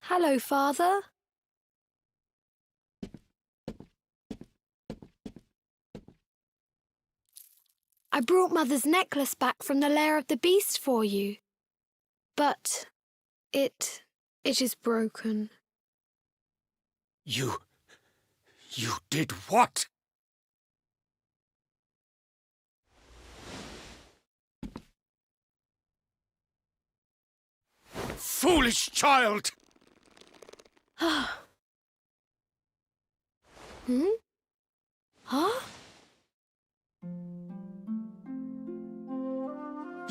Hello, Father. I brought Mother's necklace back from the lair of the beast for you. But it is broken. You did what? Foolish child! Hmm? Huh?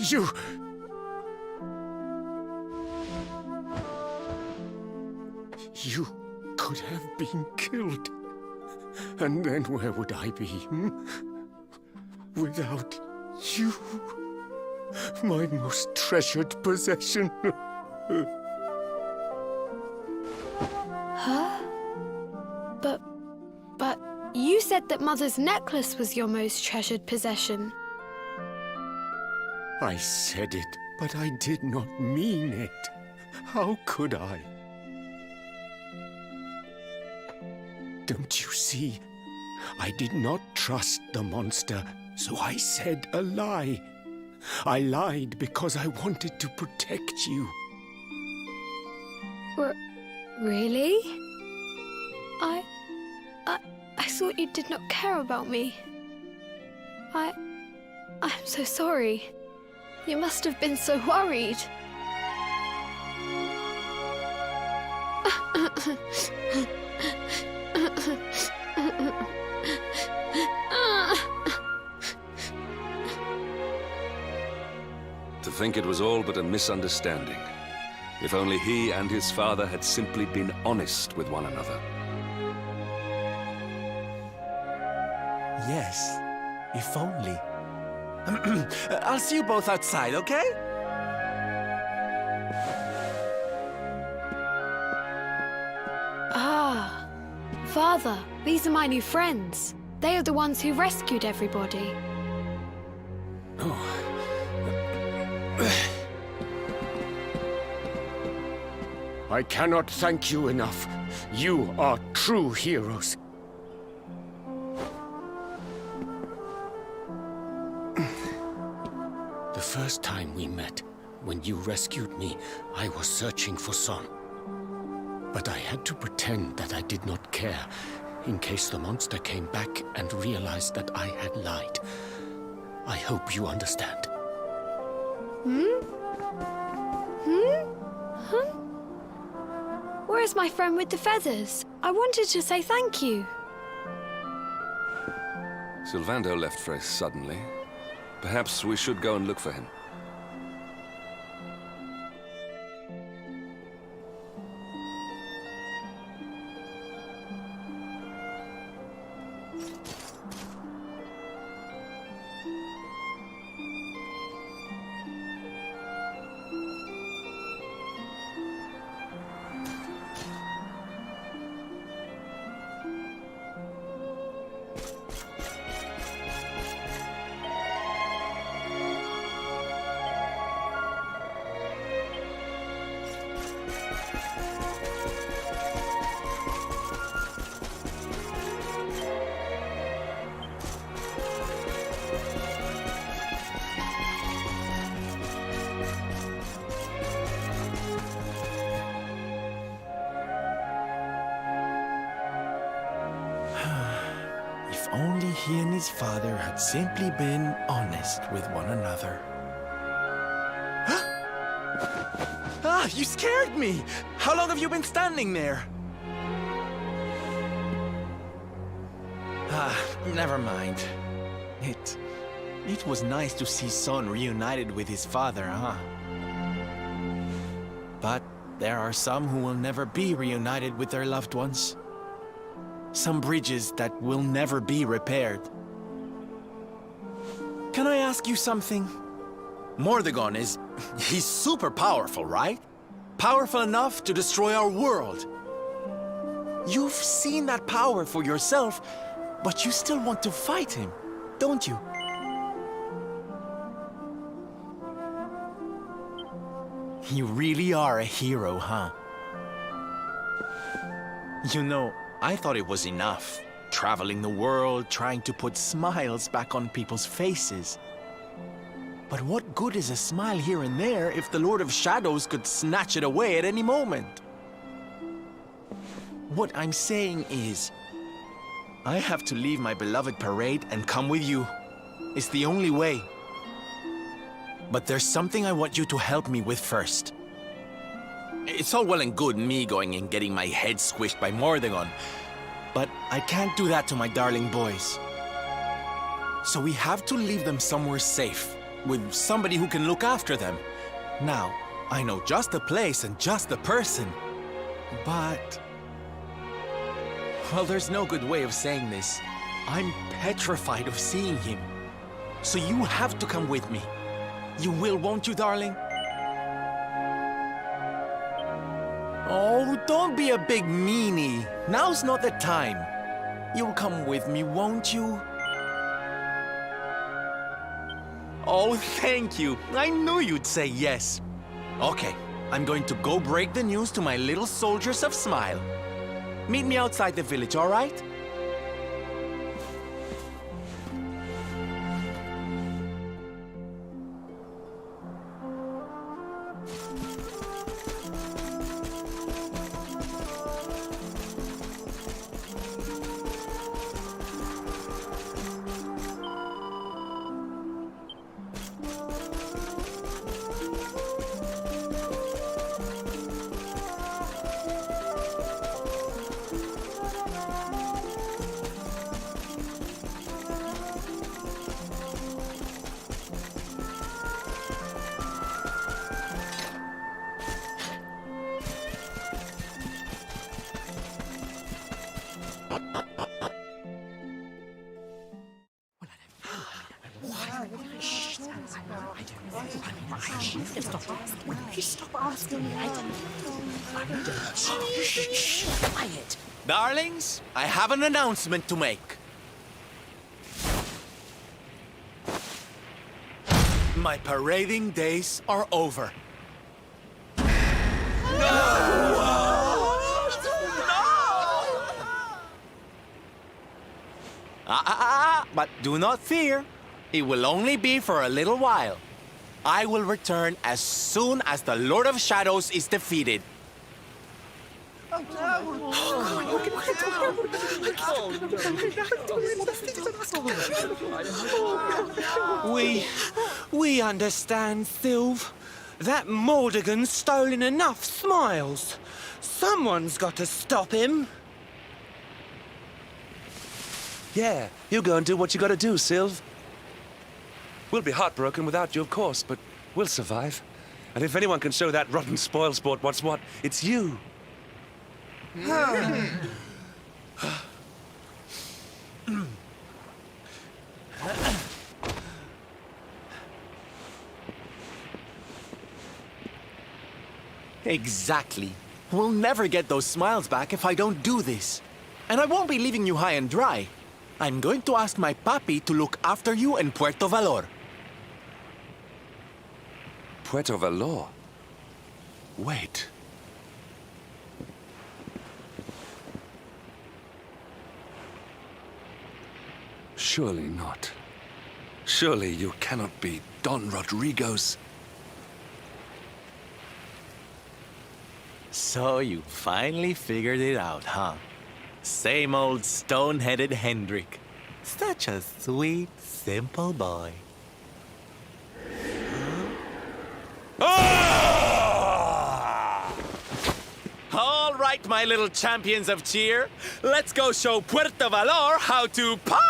You could have been killed. And then where would I be, without you? My most treasured possession. Huh? But you said that Mother's necklace was your most treasured possession. I said it, but I did not mean it. How could I? Don't you see? I did not trust the monster, so I said a lie. I lied because I wanted to protect you. Really? I thought you did not care about me. I'm so sorry. You must have been so worried. To think it was all but a misunderstanding. If only he and his father had simply been honest with one another. Yes, if only. I'll see you both outside, okay? Ah, Father, these are my new friends. They are the ones who rescued everybody. I cannot thank you enough. You are true heroes. The first time we met, when you rescued me, I was searching for Son. But I had to pretend that I did not care, in case the monster came back and realized that I had lied. I hope you understand. Where's my friend with the feathers? I wanted to say thank you. Sylvando left very suddenly. Perhaps we should go and look for him. If only he and his father had simply been honest with one another. Ah, you scared me! How long have you been standing there? Ah, never mind. It was nice to see Son reunited with his father, huh? But there are some who will never be reunited with their loved ones. Some bridges that will never be repaired. Can I ask you something? Mordegon he's super powerful, right? Powerful enough to destroy our world. You've seen that power for yourself, but you still want to fight him, don't you? You really are a hero, huh? You know, I thought it was enough. Traveling the world, trying to put smiles back on people's faces. But what good is a smile here and there if the Lord of Shadows could snatch it away at any moment? What I'm saying is, I have to leave my beloved parade and come with you. It's the only way. But there's something I want you to help me with first. It's all well and good me going and getting my head squished by Mordegon, but I can't do that to my darling boys. So we have to leave them somewhere safe, with somebody who can look after them. Now, I know just the place and just the person, but... Well, there's no good way of saying this. I'm petrified of seeing him. So you have to come with me. You will, won't you, darling? Oh, don't be a big meanie. Now's not the time. You'll come with me, won't you? Oh, thank you. I knew you'd say yes. Okay, I'm going to go break the news to my little soldiers of Smile. Meet me outside the village, all right? Darlings, I have an announcement to make. My parading days are over. But do not fear. It will only be for a little while. I will return as soon as the Lord of Shadows is defeated. We understand, Sylve. That Mordegon's stolen enough smiles. Someone's got to stop him. Yeah, you go and do what you gotta do, Sylve. We'll be heartbroken without you, of course, but we'll survive. And if anyone can show that rotten spoilsport what's what, it's you. Exactly. We'll never get those smiles back if I don't do this. And I won't be leaving you high and dry. I'm going to ask my papi to look after you in Puerto Valor. Puerto Valor? Wait. Surely not. Surely you cannot be Don Rodrigo's... So you finally figured it out, huh? Same old stone-headed Hendrik. Such a sweet, simple boy. All right, my little champions of cheer. Let's go show Puerto Valor how to party!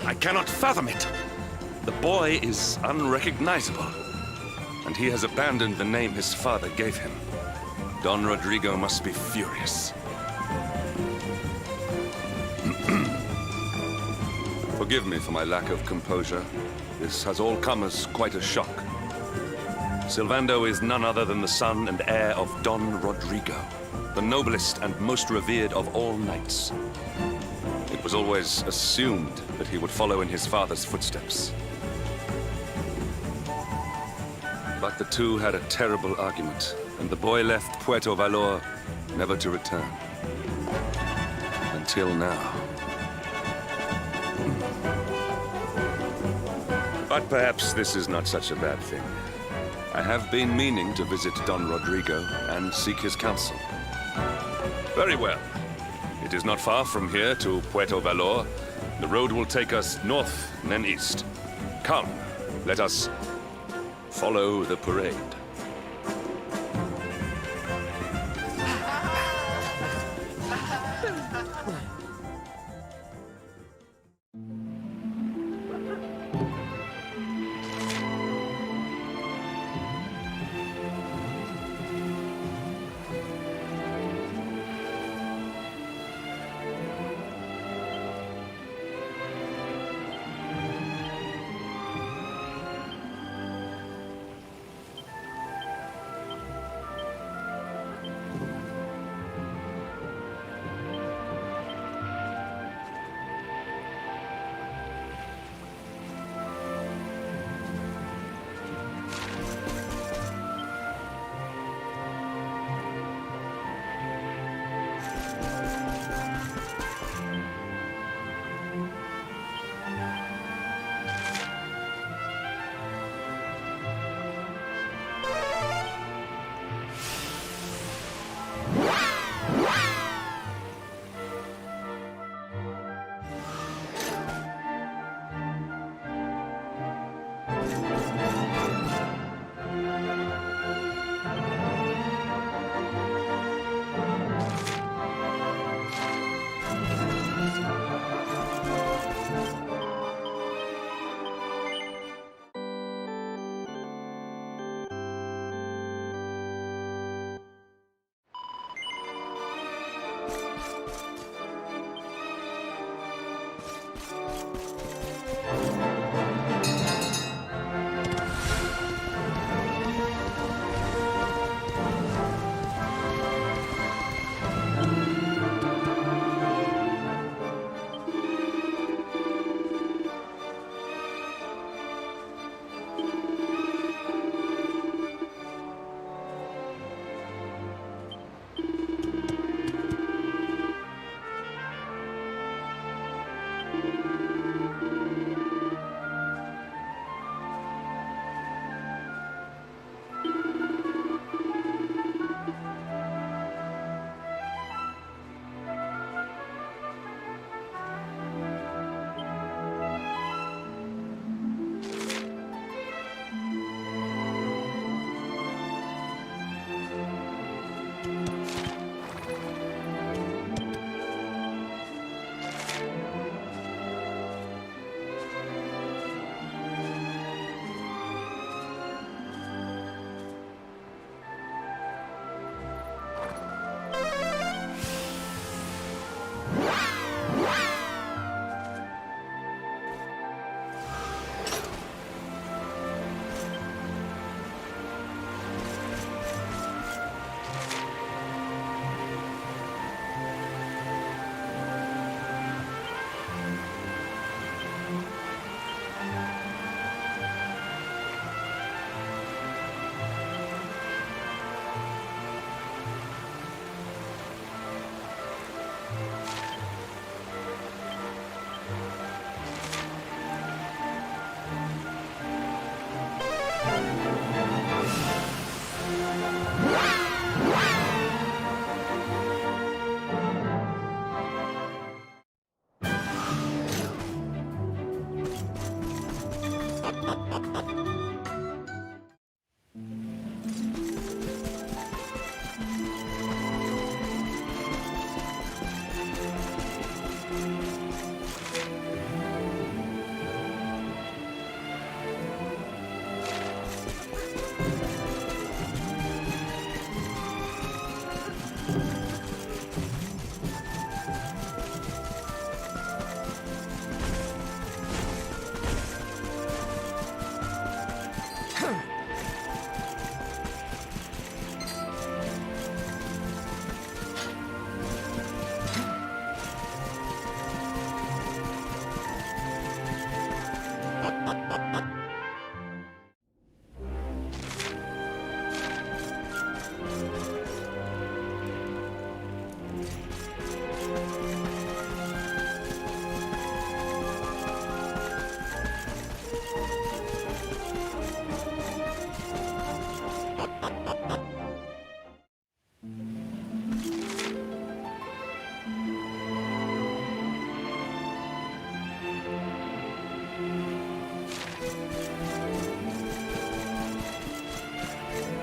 I cannot fathom it. The boy is unrecognizable, and he has abandoned the name his father gave him. Don Rodrigo must be furious. Forgive me for my lack of composure. This has all come as quite a shock. Sylvando is none other than the son and heir of Don Rodrigo, the noblest and most revered of all knights. It was always assumed that he would follow in his father's footsteps. But the two had a terrible argument, and the boy left Puerto Valor never to return. Until now. But perhaps this is not such a bad thing. I have been meaning to visit Don Rodrigo and seek his counsel. Very well. It is not far from here to Puerto Valor. The road will take us north and then east. Come, let us follow the parade.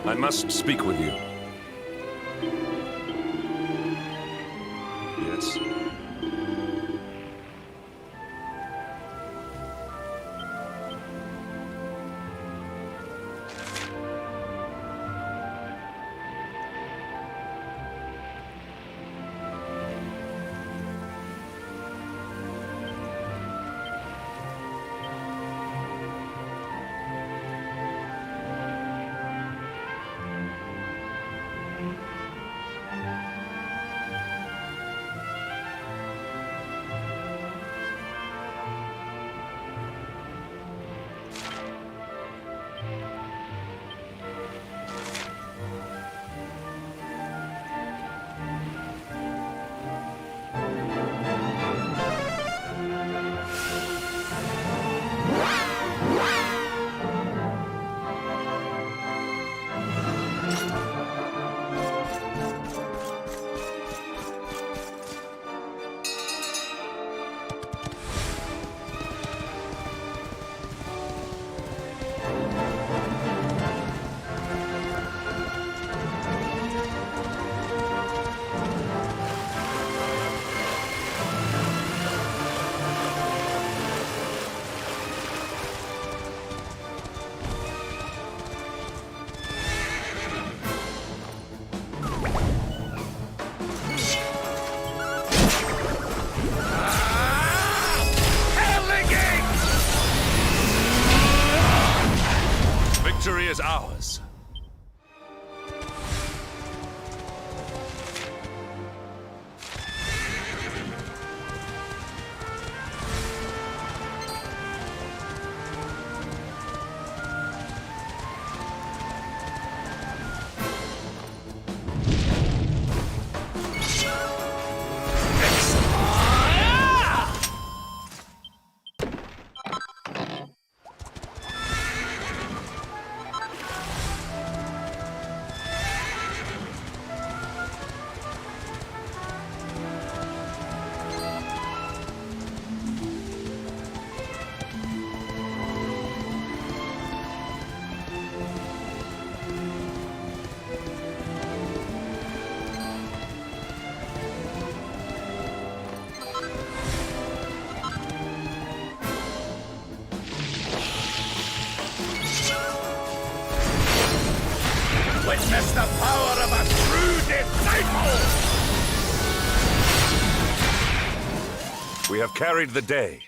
I must speak with you. Yes? Victory is ours. Witness the power of a true disciple! We have carried the day.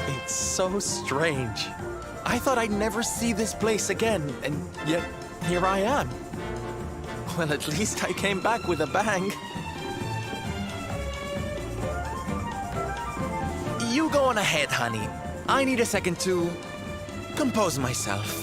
It's so strange. I thought I'd never see this place again, and yet here I am. Well, at least I came back with a bang. You go on ahead, honey. I need a second to compose myself.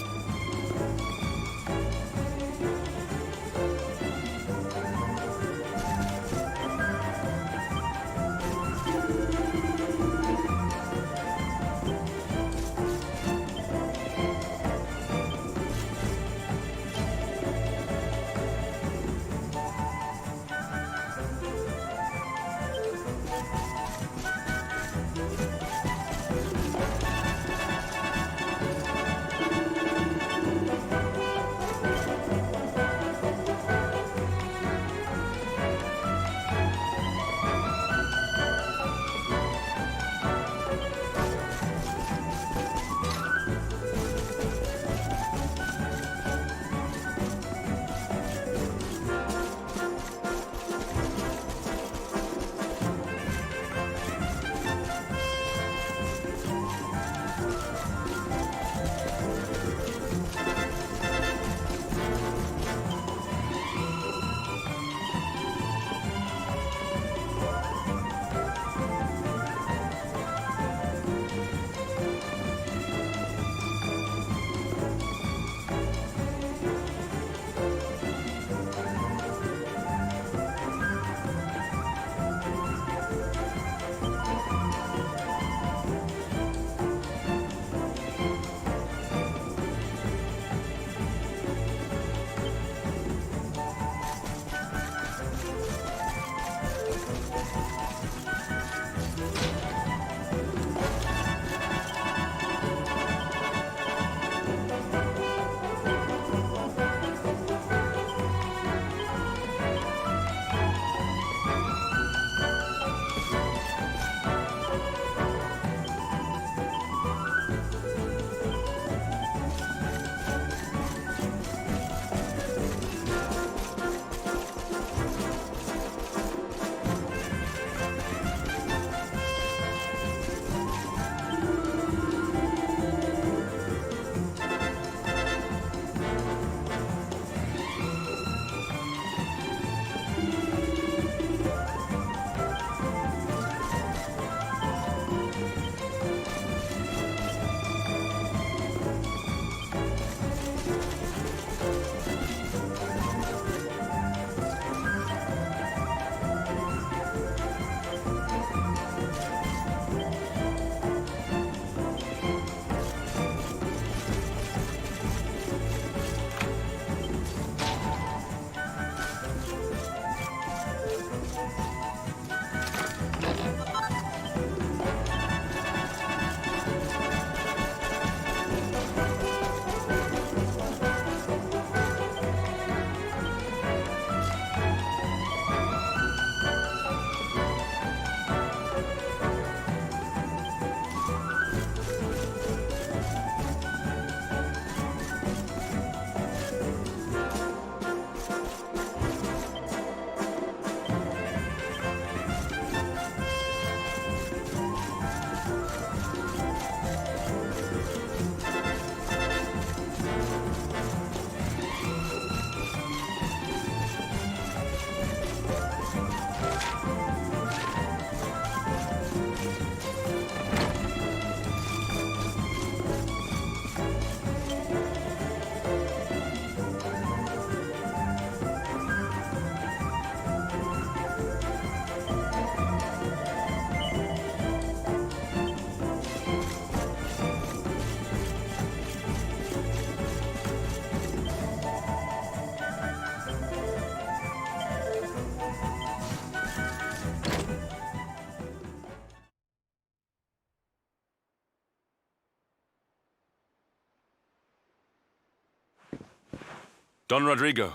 Don Rodrigo,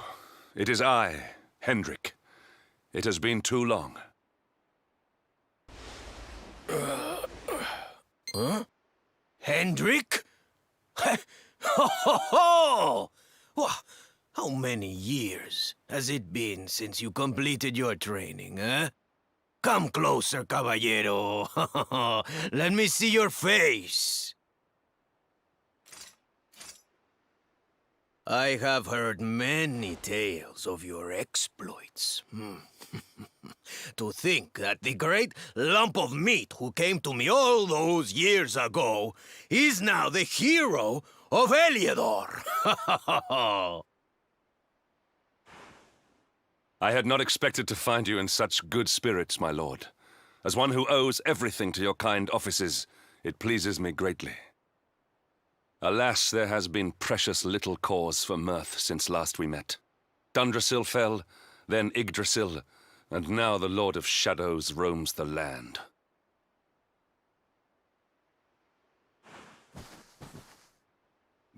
it is I, Hendrik. It has been too long. Hendrik? Ho ho ho! How many years has it been since you completed your training, eh? Come closer, caballero. Let me see your face. I have heard many tales of your exploits. To think that the great lump of meat who came to me all those years ago is now the hero of Heliodor. I had not expected to find you in such good spirits, my lord. As one who owes everything to your kind offices, it pleases me greatly. Alas, there has been precious little cause for mirth since last we met. Dundrasil fell, then Yggdrasil, and now the Lord of Shadows roams the land.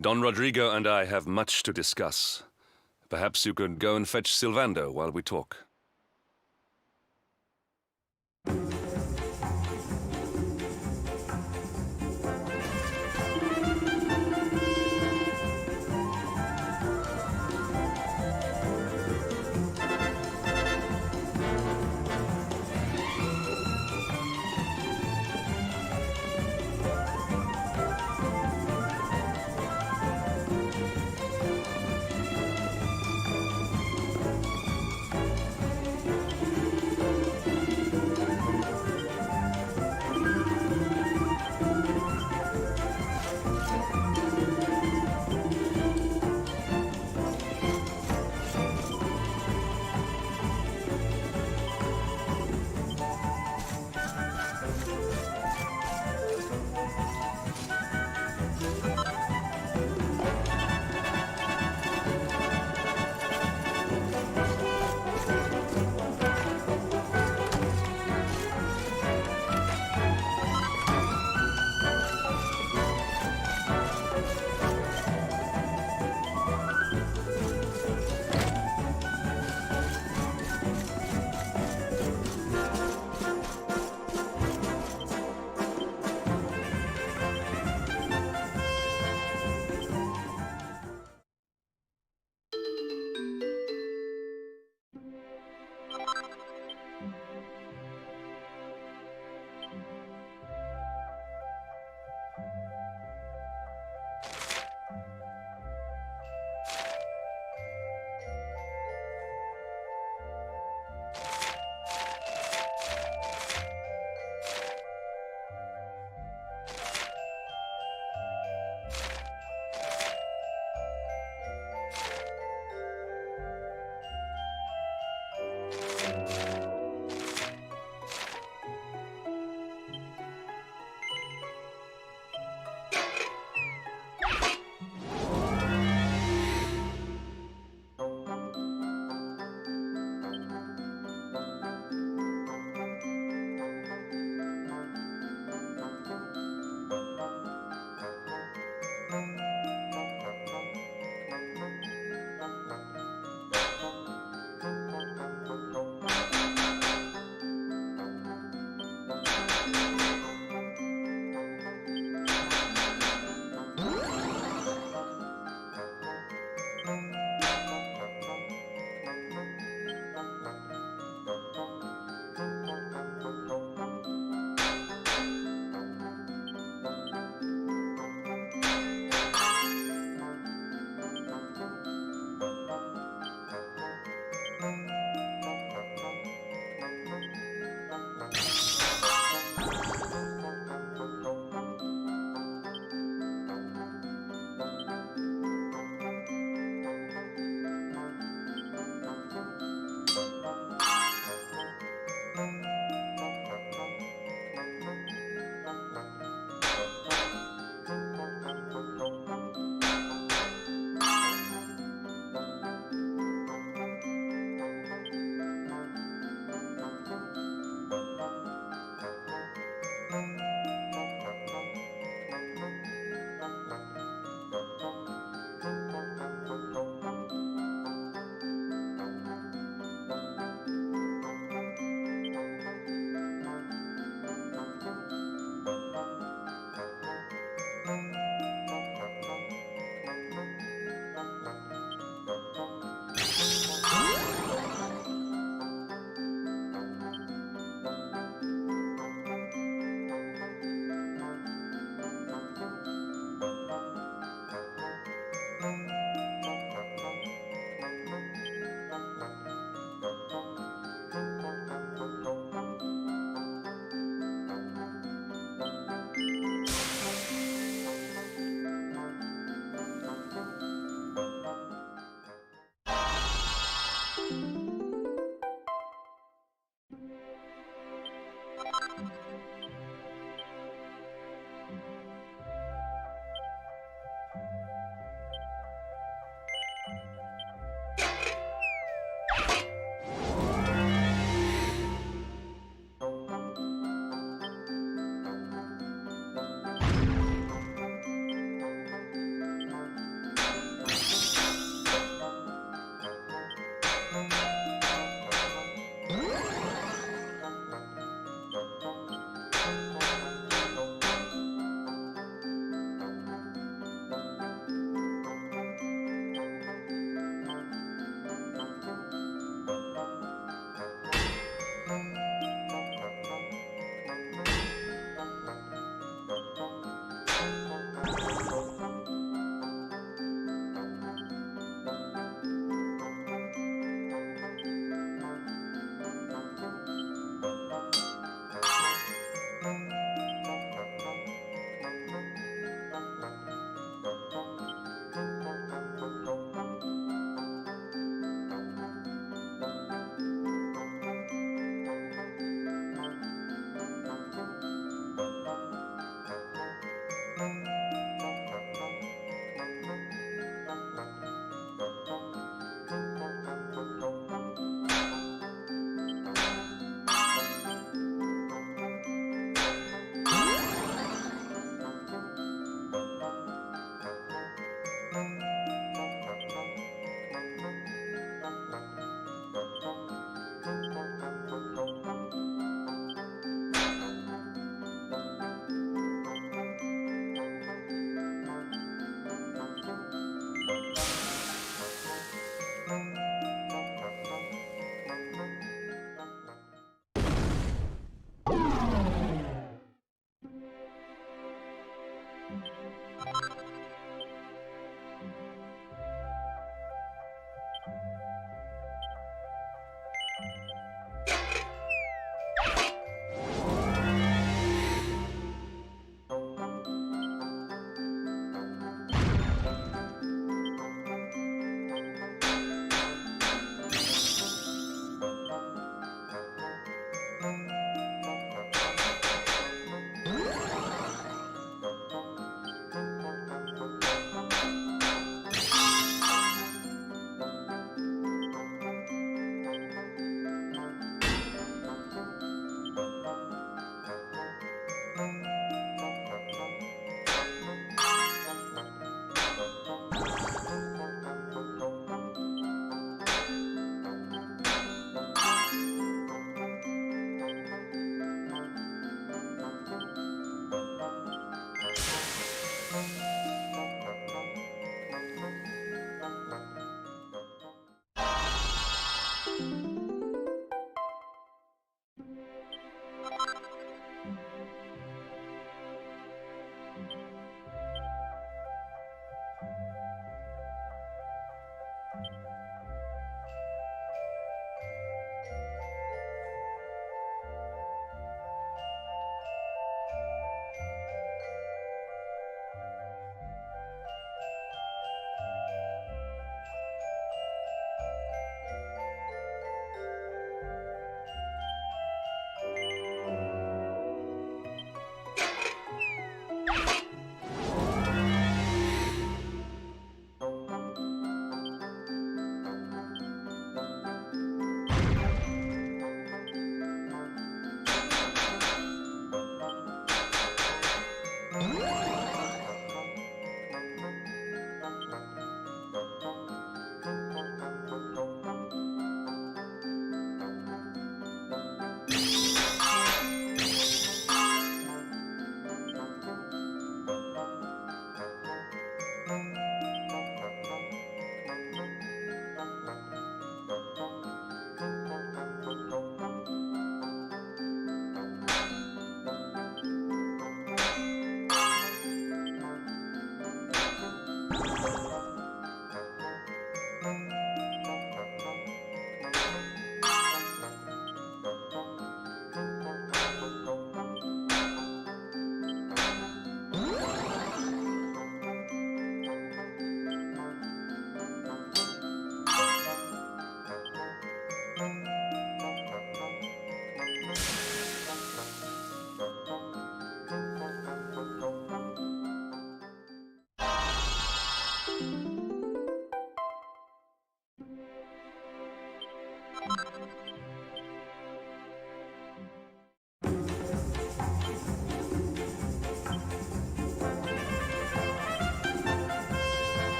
Don Rodrigo and I have much to discuss. Perhaps you could go and fetch Sylvando while we talk.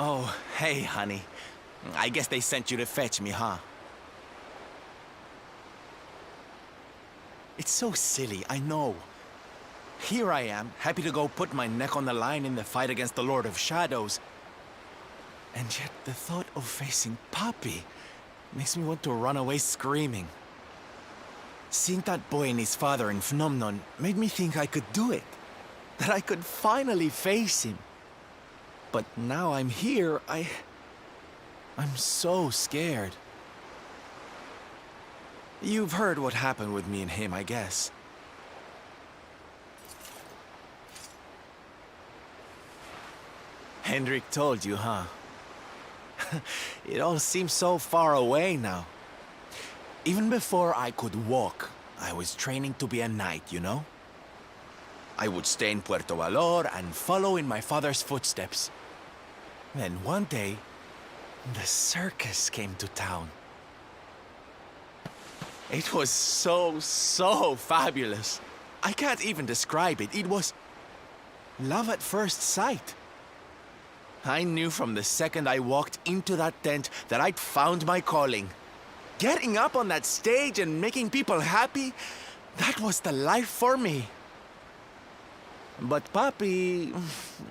Oh, hey, honey. I guess they sent you to fetch me, huh? It's so silly, I know. Here I am, happy to go put my neck on the line in the fight against the Lord of Shadows. And yet the thought of facing Papi makes me want to run away screaming. Seeing that boy and his father in Phenomenon made me think I could do it. That I could finally face him. But now I'm here, I'm so scared. You've heard what happened with me and him, I guess. Hendrik told you, huh? It all seems so far away now. Even before I could walk, I was training to be a knight, you know? I would stay in Puerto Valor and follow in my father's footsteps. Then one day, the circus came to town. It was so fabulous. I can't even describe it. It was love at first sight. I knew from the second I walked into that tent that I'd found my calling. Getting up on that stage and making people happy, that was the life for me. But Papi,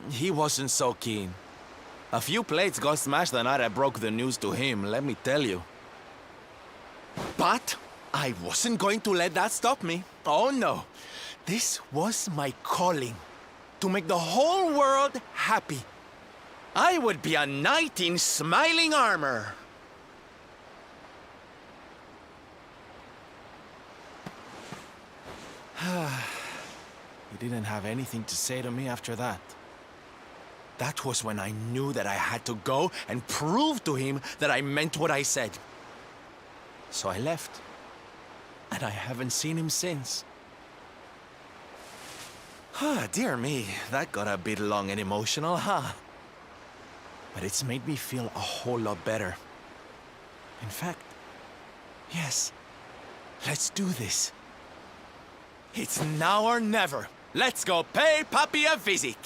he wasn't so keen. A few plates got smashed the night I broke the news to him, let me tell you. But I wasn't going to let that stop me. Oh no. This was my calling. To make the whole world happy. I would be a knight in smiling armor. He didn't have anything to say to me after that. That was when I knew that I had to go and prove to him that I meant what I said. So I left. And I haven't seen him since. Dear me, that got a bit long and emotional, huh? But it's made me feel a whole lot better. In fact, yes, let's do this. It's now or never. Let's go pay Papi a visit.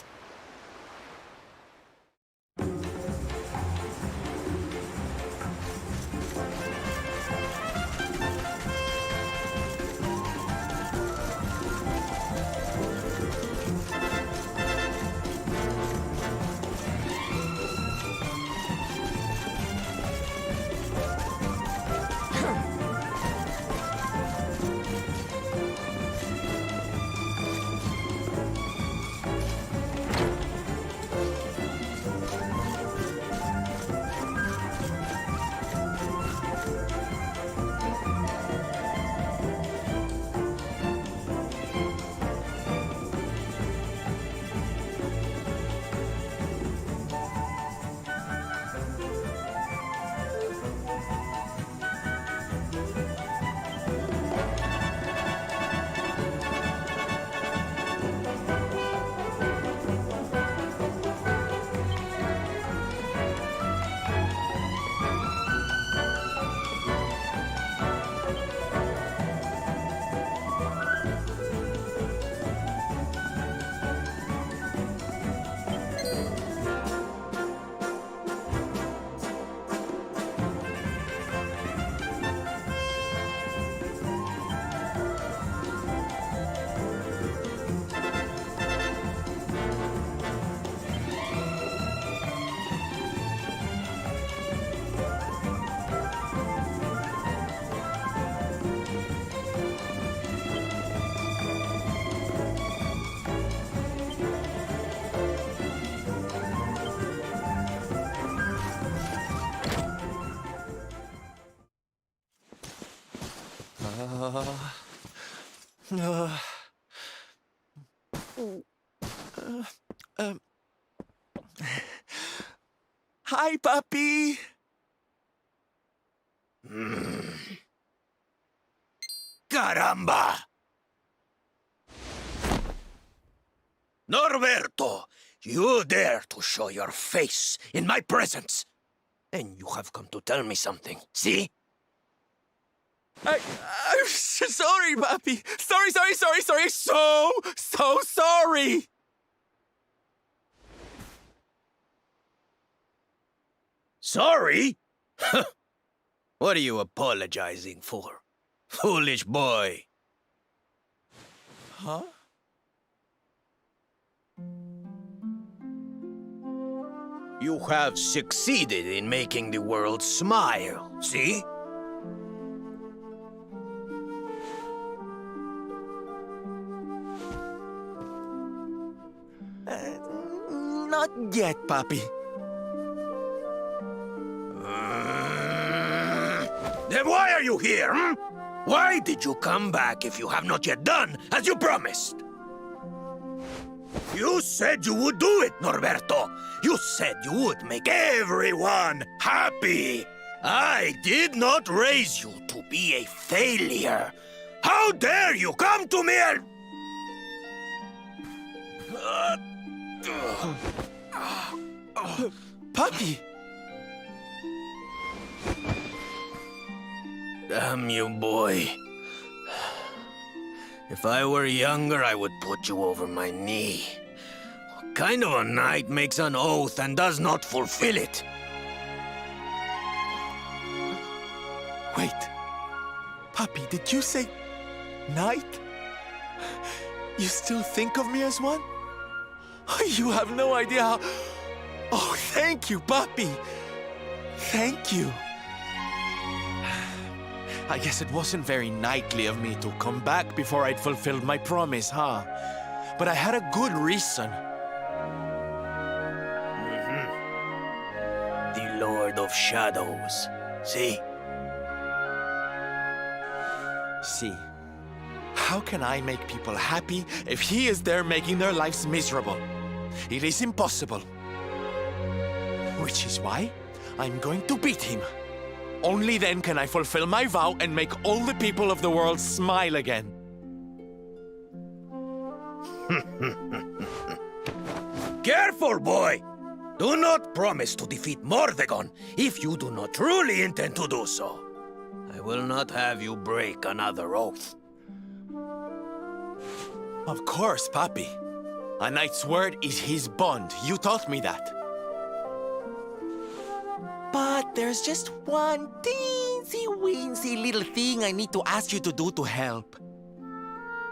Hi, Papi. Caramba! Norberto, you dare to show your face in my presence. And you have come to tell me something, see? I'm sorry, Papi. Sorry. So sorry. Sorry? What are you apologizing for? Foolish boy. Huh? You have succeeded in making the world smile, see? Not yet, Papi. Then why are you here, hmm? Why did you come back if you have not yet done as you promised? You said you would do it, Norberto. You said you would make everyone happy. I did not raise you to be a failure. How dare you come to me and... Papi! Damn you, boy. If I were younger, I would put you over my knee. What kind of a knight makes an oath and does not fulfill it? Wait. Papi, did you say knight? You still think of me as one? You have no idea how... Oh, thank you, Papi. Thank you. I guess it wasn't very knightly of me to come back before I'd fulfilled my promise, huh? But I had a good reason. The Lord of Shadows. See? See, how can I make people happy if he is there making their lives miserable? It is impossible. Which is why I'm going to beat him. Only then can I fulfill my vow and make all the people of the world smile again. Careful, boy! Do not promise to defeat Mordegon if you do not truly intend to do so. I will not have you break another oath. Of course, Papi. A knight's word is his bond. You taught me that. But there's just one teensy-weensy little thing I need to ask you to do to help.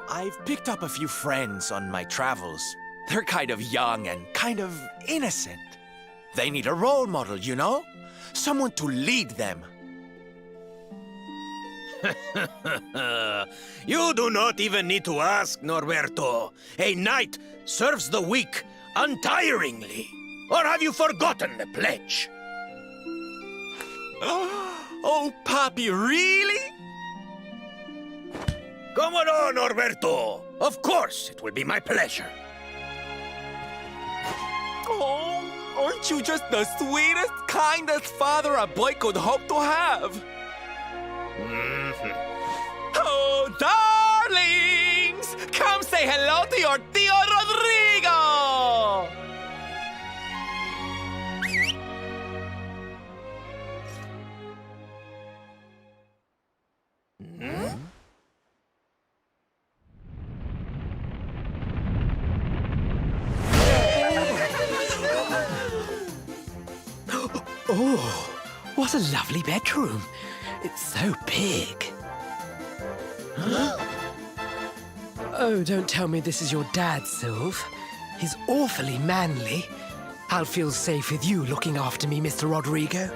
I've picked up a few friends on my travels. They're kind of young and kind of innocent. They need a role model, you know? Someone to lead them. You do not even need to ask, Norberto. A knight serves the weak untiringly. Or have you forgotten the pledge? Oh, Papi, really? Come on, Norberto. Of course, it will be my pleasure. Oh, aren't you just the sweetest, kindest father a boy could hope to have? Oh, darlings! Come say hello to your Tio Rodrigo! Oh, what a lovely bedroom. It's so big. Oh, don't tell me this is your dad, Sylve. He's awfully manly. I'll feel safe with you looking after me, Mr. Rodrigo.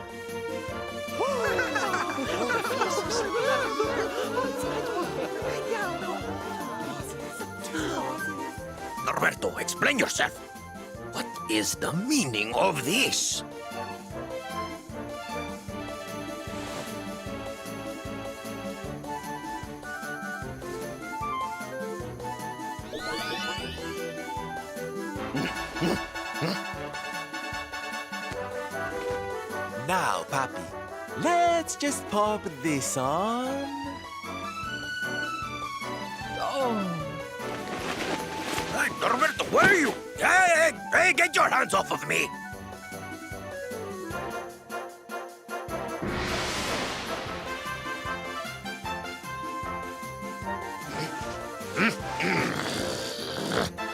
Norberto, explain yourself. What is the meaning of this? Now, Papi, let's just pop this on. Hey, Norberto, where are you? Hey, get your hands off of me!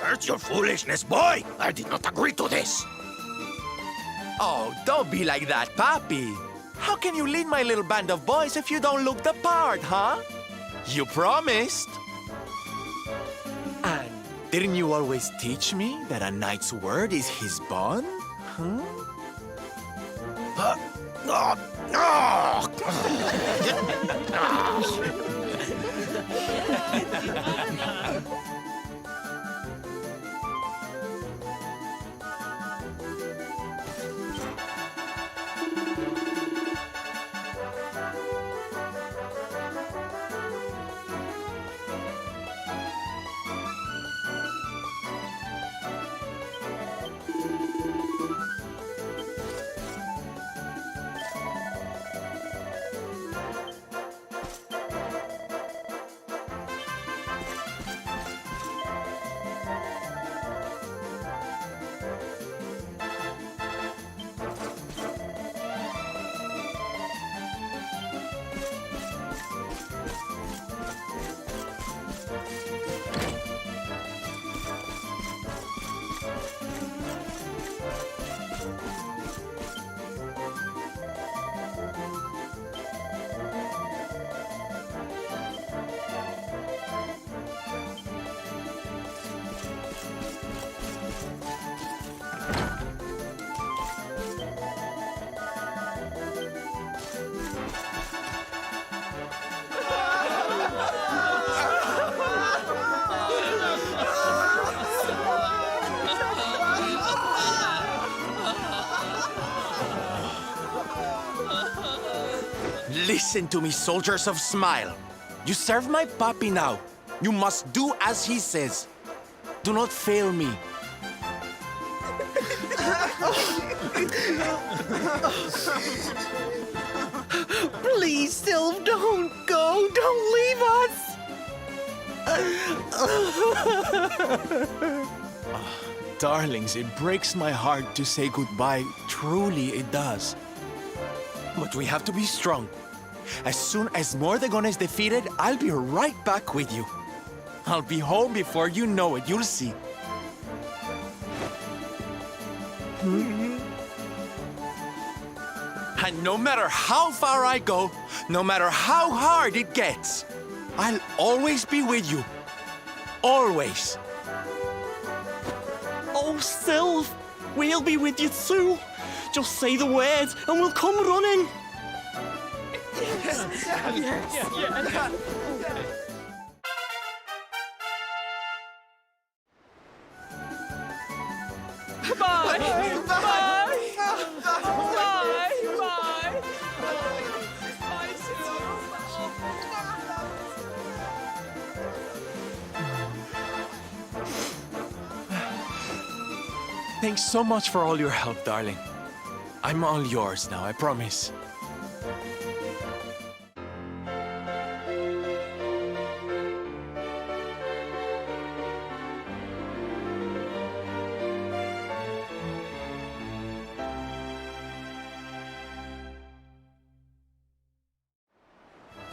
Where's your foolishness, boy? I did not agree to this. Oh, Oh, don't be like that, Papi. How can you lead my little band of boys if you don't look the part, huh? You promised. And didn't you always teach me that a knight's word is his bond? Huh? Listen to me, soldiers of Smile. You serve my papi now. You must do as he says. Do not fail me. Please, Sylv, don't go. Don't leave us. Darlings, it breaks my heart to say goodbye. Truly, it does. But we have to be strong. As soon as Mordegon is defeated, I'll be right back with you. I'll be home before you know it. You'll see. And no matter how far I go, no matter how hard it gets, I'll always be with you. Always. Oh, Sylv, we'll be with you too. Just say the words and we'll come running. Bye. Bye. Bye. Bye. Bye, Thanks so much for all your help, darling. I'm all yours now, I promise.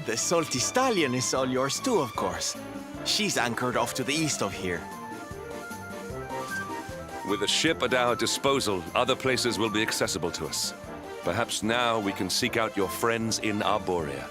The salty stallion is all yours too, of course. She's anchored off to the east of here. With a ship at our disposal, other places will be accessible to us. Perhaps now we can seek out your friends in Arborea.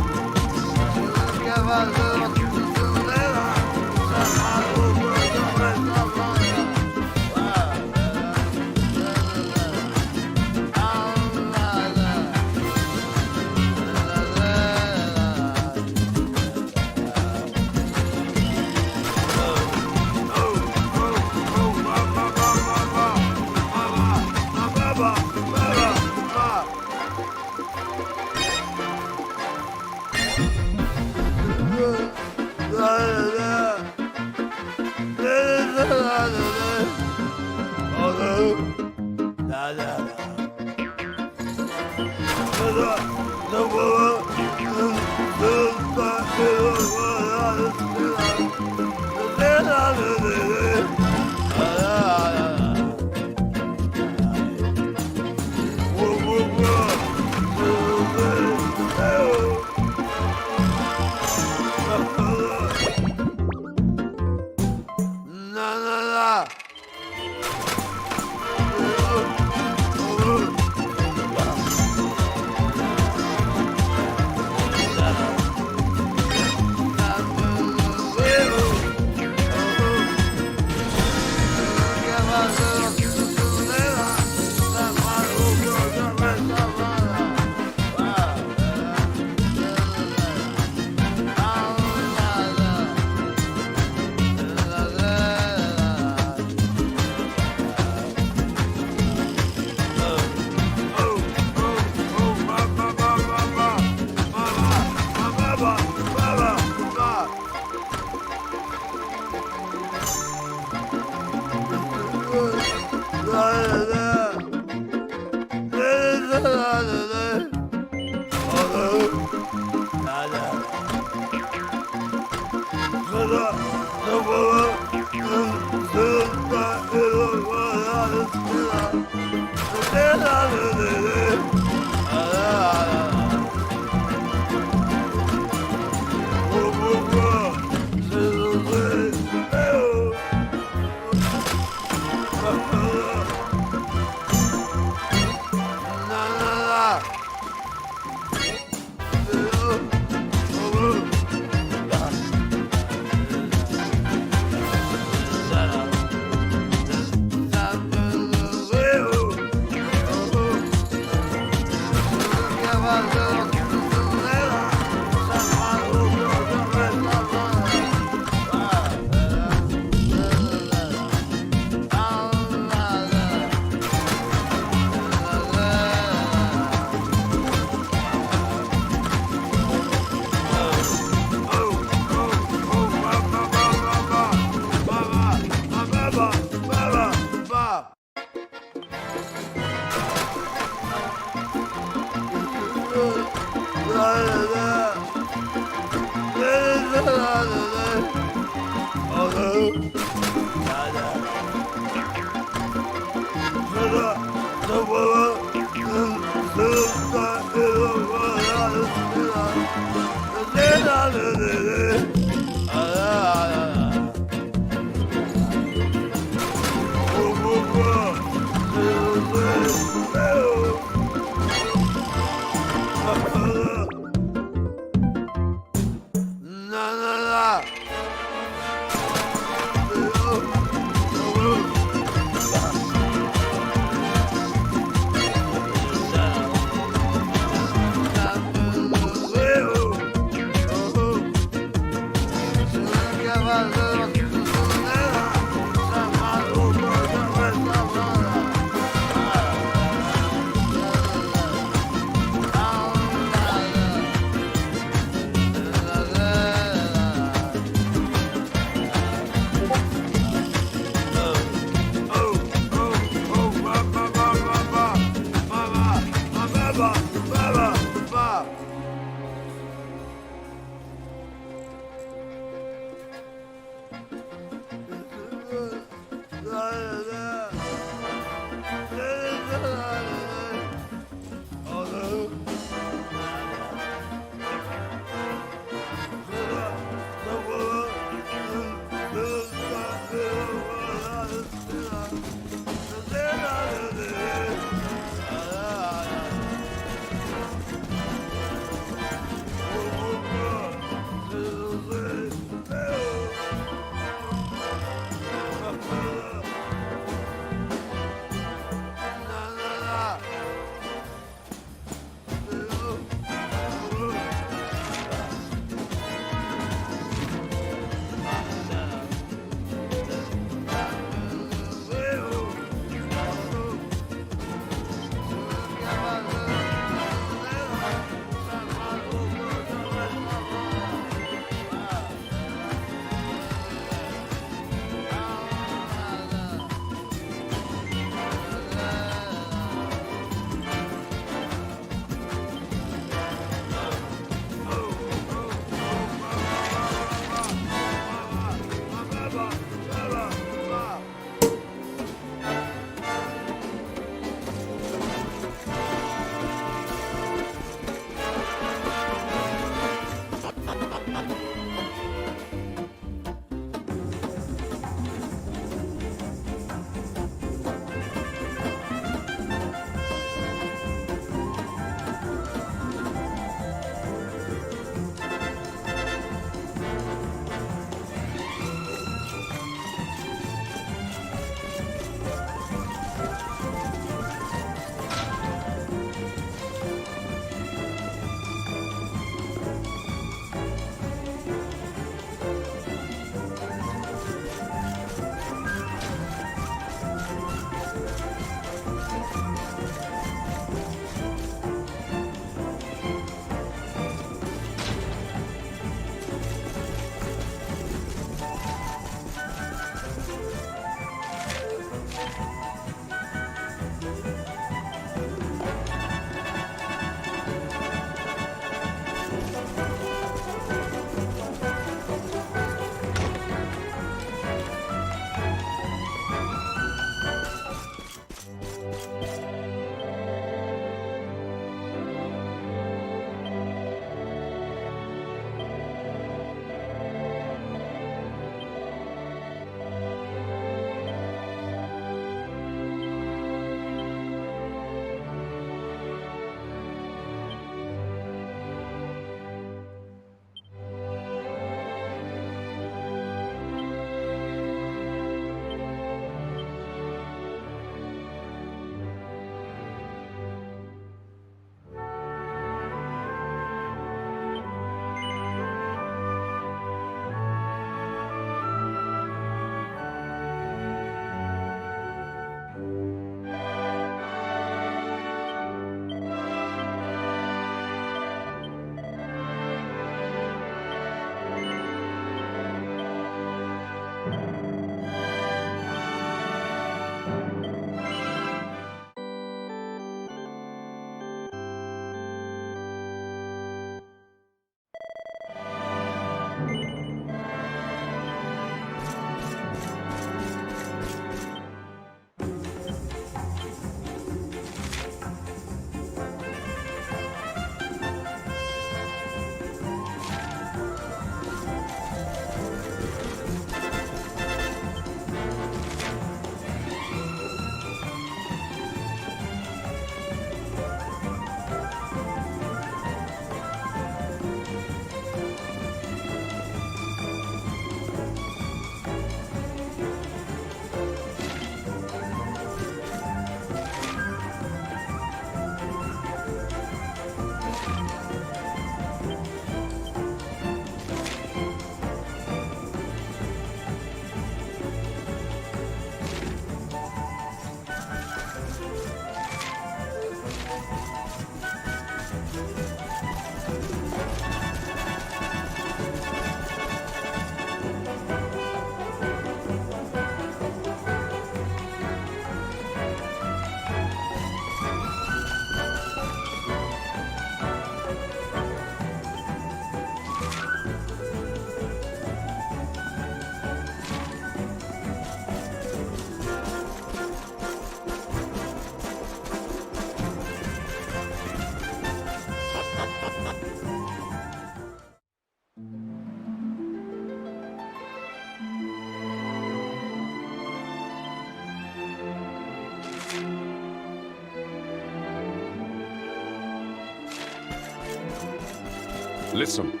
Listen.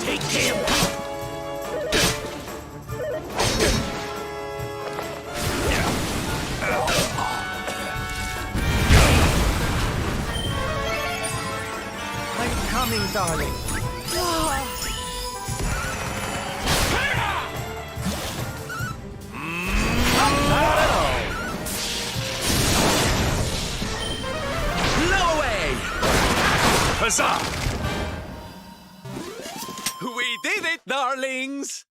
Take him! I'm coming, darling. Blow away! Huzzah! We did it, darlings!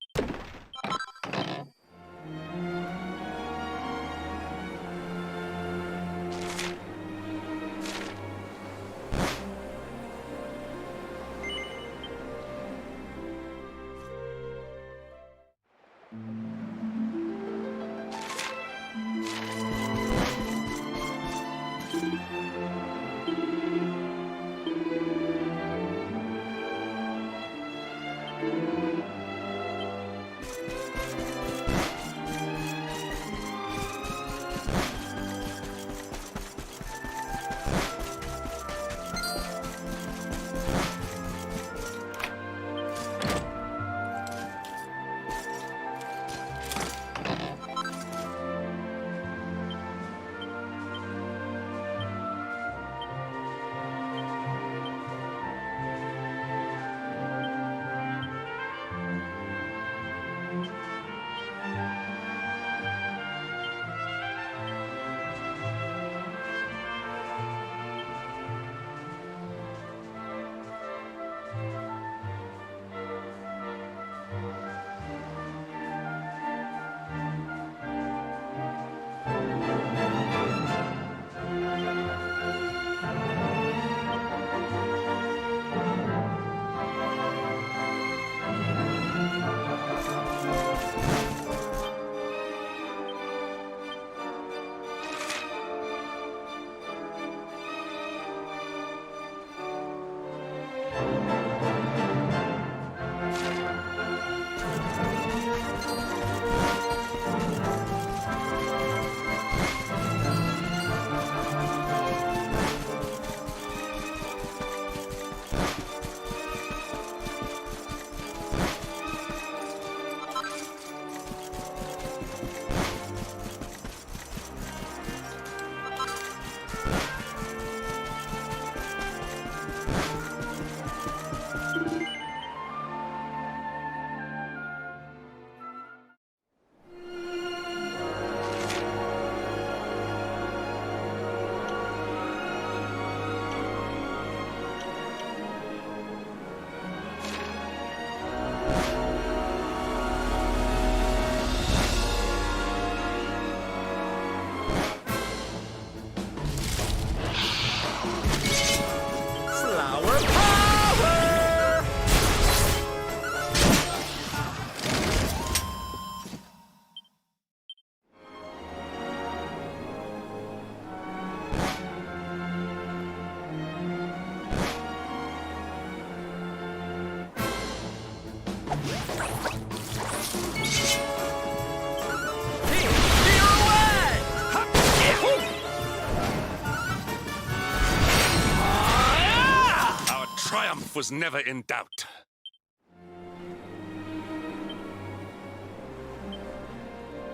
Our triumph was never in doubt.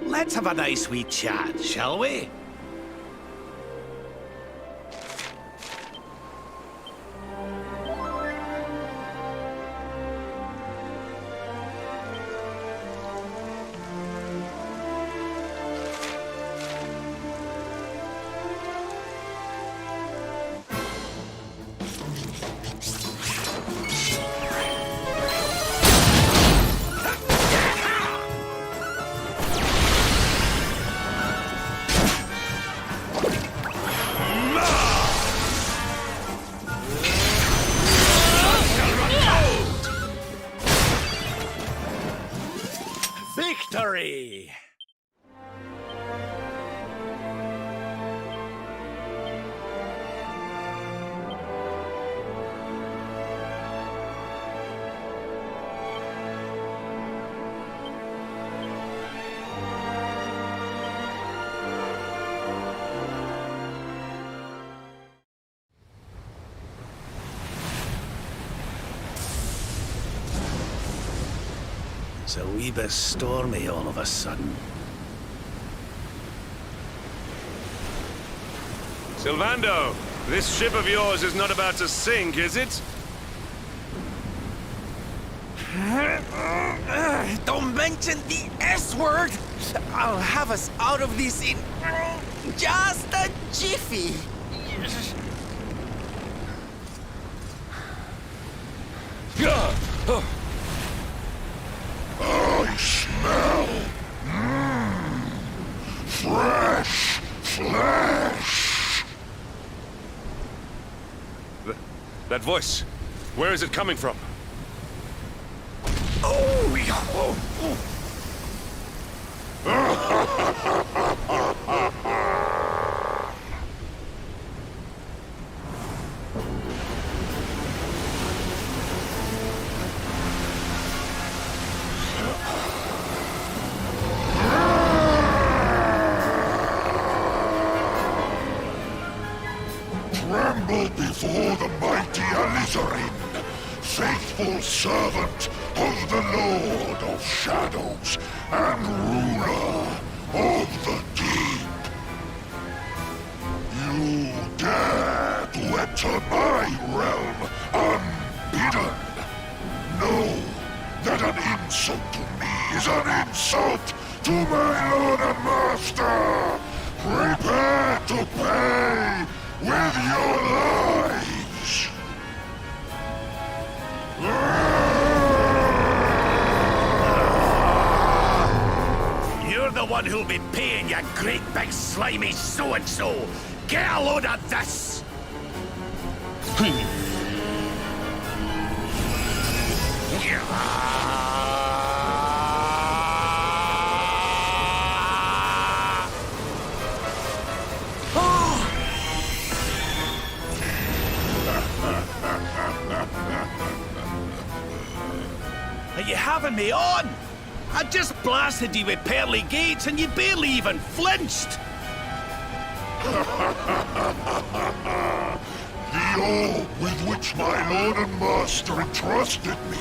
Let's have a nice wee chat, shall we? Victory! It's a wee bit stormy all of a sudden. Sylvando, this ship of yours is not about to sink, is it? Don't mention the S word! I'll have us out of this in just a jiffy. I smell fresh flesh. That voice, where is it coming from? Oh, yeah. Tremble before the mighty Alizarin, faithful servant of the Lord of Shadows and ruler of the deep. You dare to enter my realm unbidden. Know that an insult to me is an insult to my lord and master. Prepare to pay with your lives. You're the one who'll be paying, you great big slimy so-and-so! Get a load of this! Are you having me on? I just blasted you with pearly gates and you barely even flinched! The orb with which my lord and master entrusted me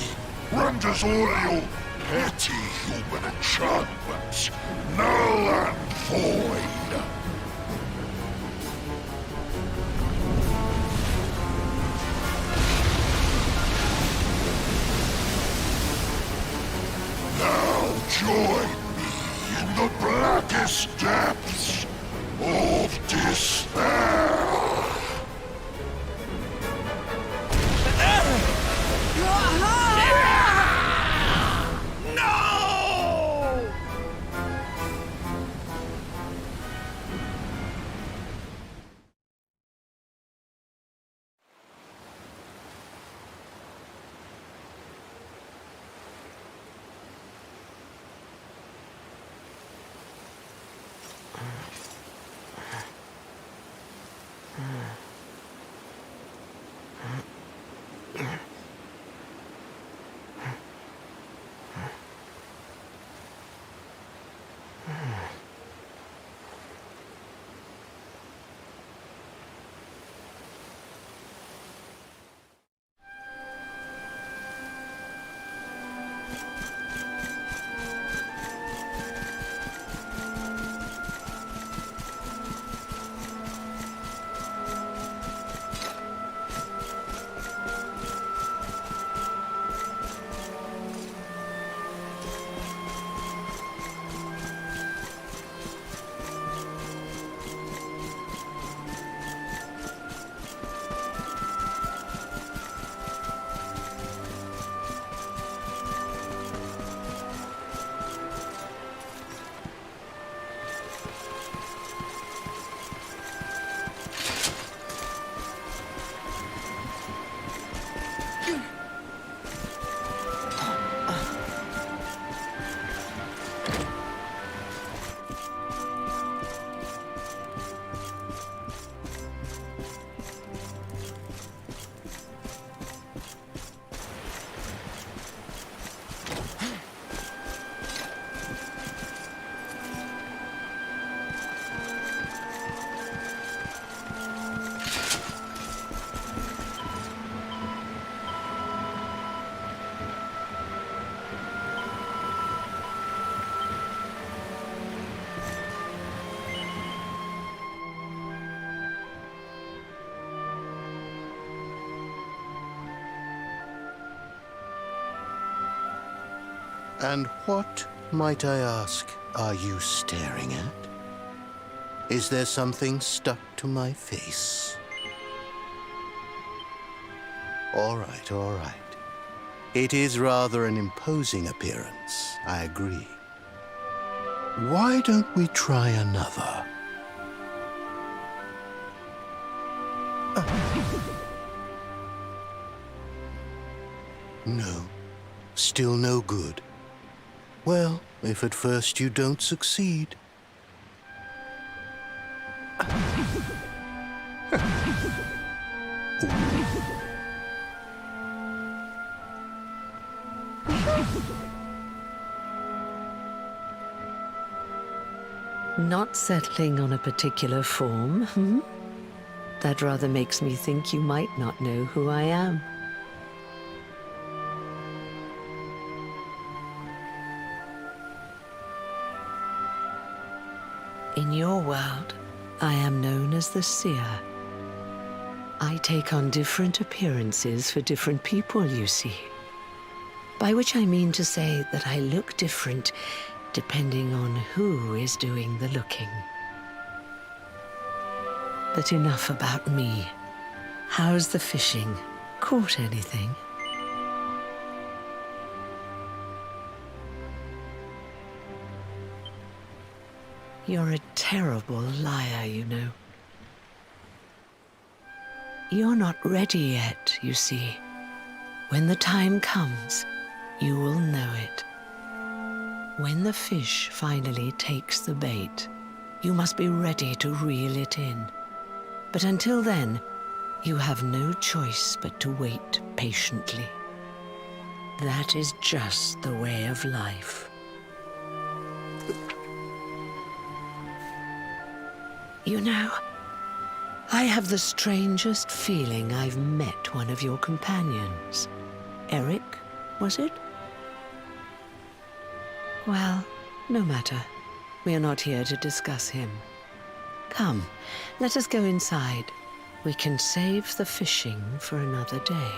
renders all your petty human enchantments null and void. Now join me in the blackest depths of despair. No! And what, might I ask, are you staring at? Is there something stuck to my face? All right, all right. It is rather an imposing appearance, I agree. Why don't we try another? No, still no good. Well, if at first you don't succeed. Not settling on a particular form, hmm? That rather makes me think you might not know who I am. In your world, I am known as the Seer. I take on different appearances for different people, you see. By which I mean to say that I look different depending on who is doing the looking. But enough about me. How's the fishing? Caught anything? You're a terrible liar, you know. You're not ready yet, you see. When the time comes, you will know it. When the fish finally takes the bait, you must be ready to reel it in. But until then, you have no choice but to wait patiently. That is just the way of life. You know, I have the strangest feeling I've met one of your companions. Eric, was it? Well, no matter. We are not here to discuss him. Come, let us go inside. We can save the fishing for another day.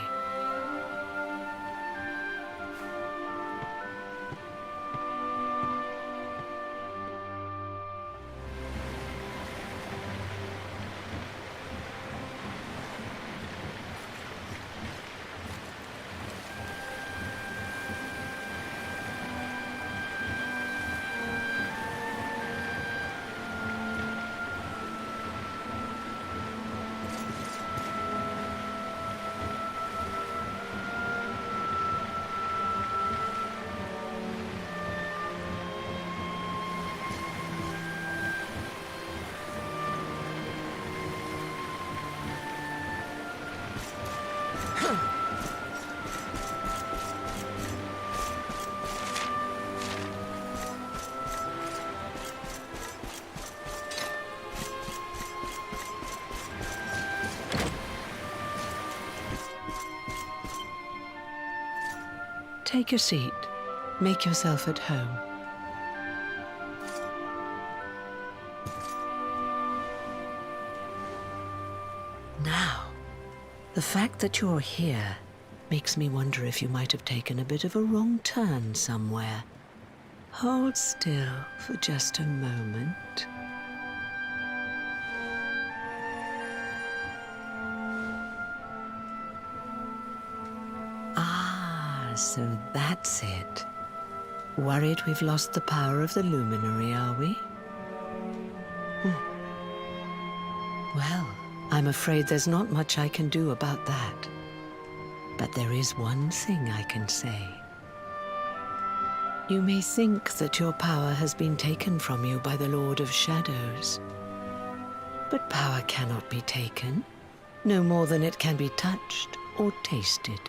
Take a seat. Make yourself at home. Now, the fact that you're here makes me wonder if you might have taken a bit of a wrong turn somewhere. Hold still for just a moment. So that's it. Worried we've lost the power of the luminary, are we? Well, I'm afraid there's not much I can do about that. But there is one thing I can say. You may think that your power has been taken from you by the Lord of Shadows. But power cannot be taken, no more than it can be touched or tasted.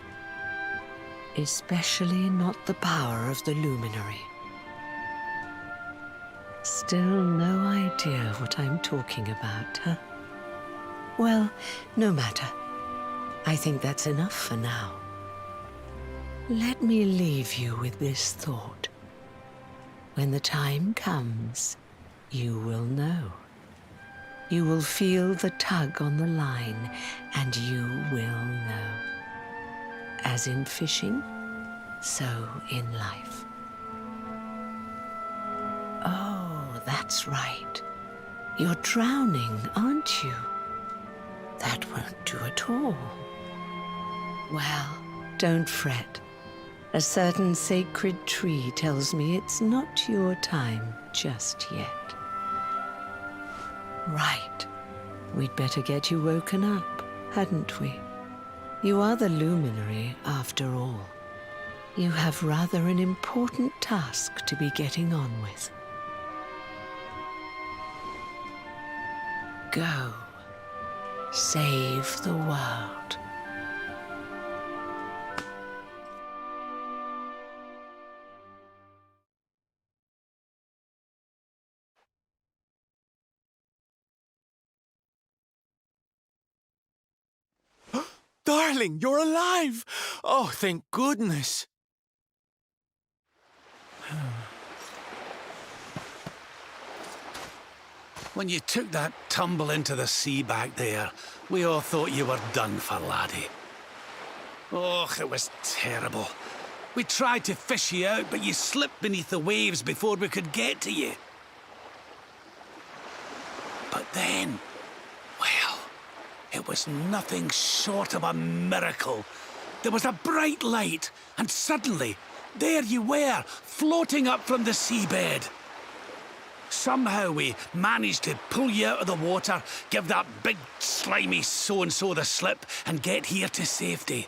Especially not the power of the luminary. Still no idea what I'm talking about, huh? Well, no matter. I think that's enough for now. Let me leave you with this thought. When the time comes, you will know. You will feel the tug on the line, and you will know. As in fishing, so in life. That's right. You're drowning, aren't you? That won't do at all. Well, don't fret. A certain sacred tree tells me it's not your time just yet. Right. We'd better get you woken up, hadn't we? You are the luminary, after all. You have rather an important task to be getting on with. Go. Save the world. Darling, you're alive! Oh, thank goodness. When you took that tumble into the sea back there, we all thought you were done for, laddie. Oh, it was terrible. We tried to fish you out, but you slipped beneath the waves before we could get to you. But then, well, it was nothing short of a miracle. There was a bright light, and suddenly, there you were, floating up from the seabed. Somehow we managed to pull you out of the water, give that big, slimy so-and-so the slip, and get here to safety.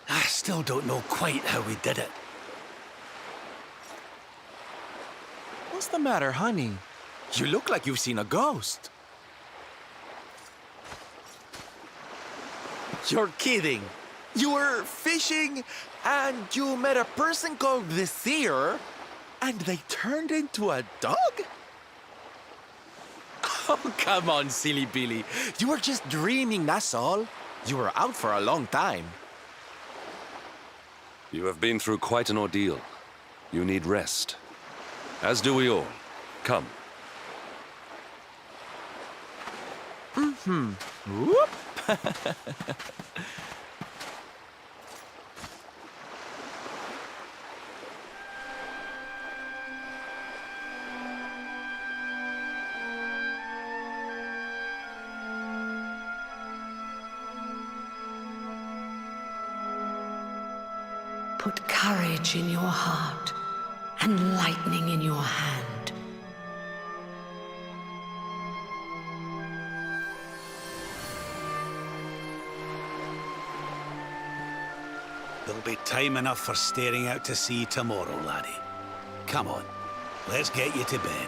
I still don't know quite how we did it. What's the matter, honey? You look like you've seen a ghost. You're kidding. You were fishing, and you met a person called the Seer, and they turned into a dog? Oh, come on, silly Billy. You were just dreaming, that's all. You were out for a long time. You have been through quite an ordeal. You need rest. As do we all. Come. Whoop. Put courage in your heart and lightning in your hand. There'll be time enough for staring out to sea tomorrow, laddie. Come on, let's get you to bed.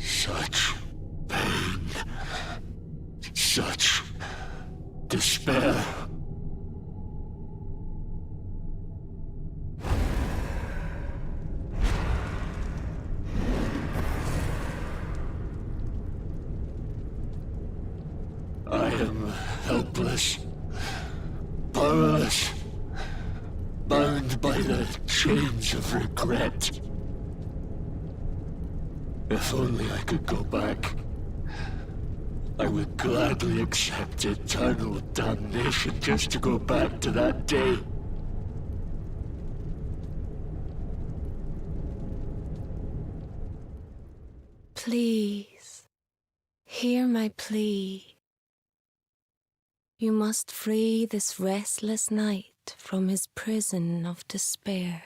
Such pain. Such despair. I am helpless, powerless, bound by the chains of regret. If only I could go back, I would gladly accept eternal damnation just to go back to that day. Please, hear my plea. You must free this restless knight from his prison of despair.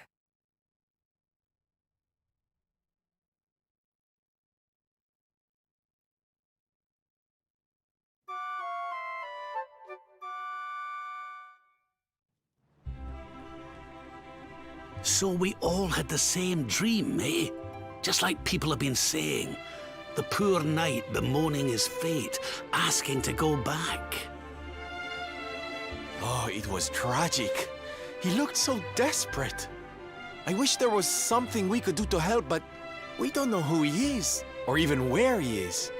So we all had the same dream, eh? Just like people have been saying. The poor knight bemoaning his fate, asking to go back. Oh, it was tragic. He looked so desperate. I wish there was something we could do to help, but we don't know who he is, or even where he is.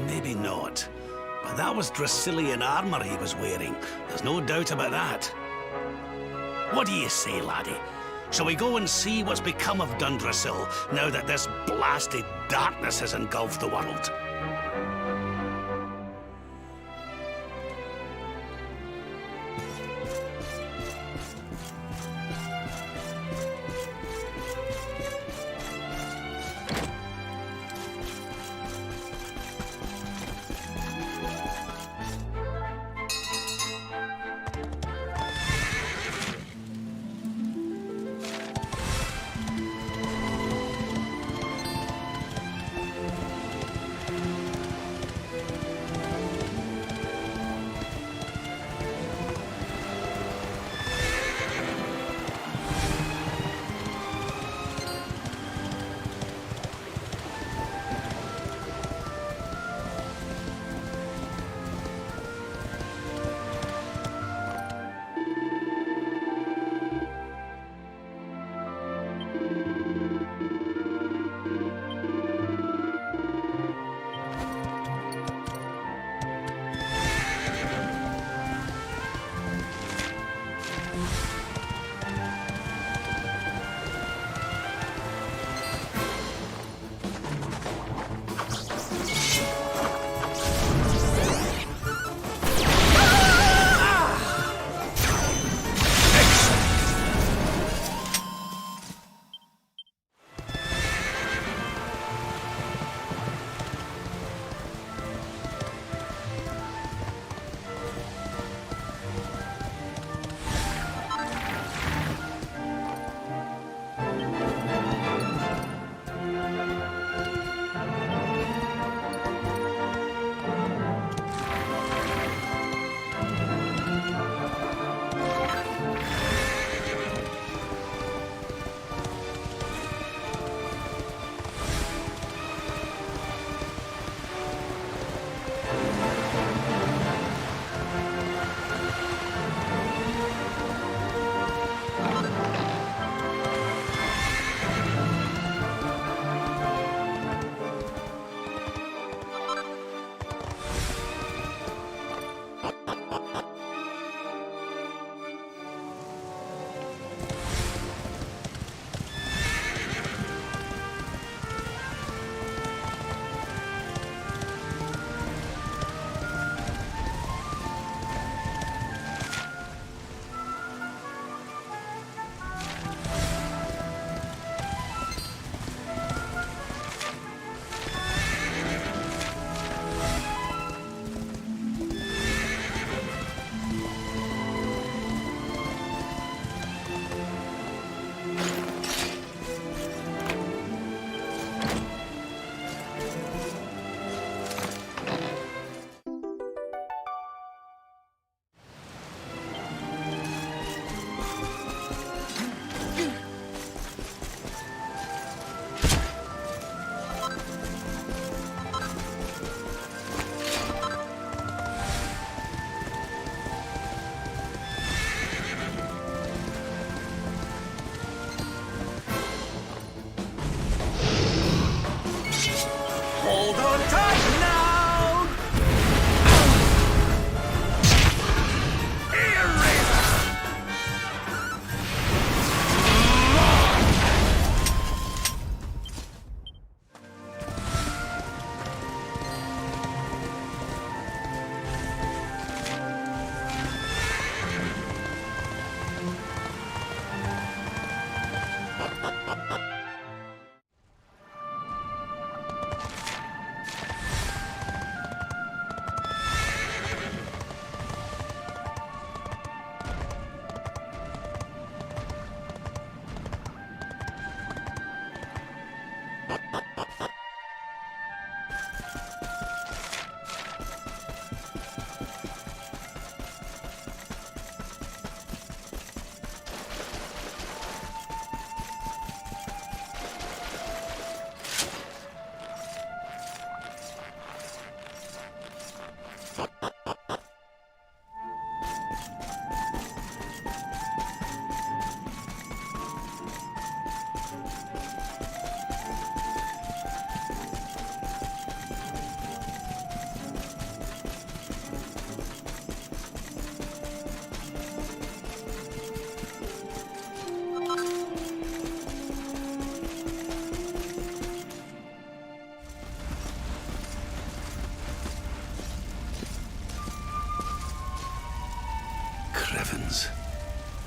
Maybe not. But that was Dracilian armor he was wearing. There's no doubt about that. What do you say, laddie? Shall we go and see what's become of Dundrasil now that this blasted darkness has engulfed the world?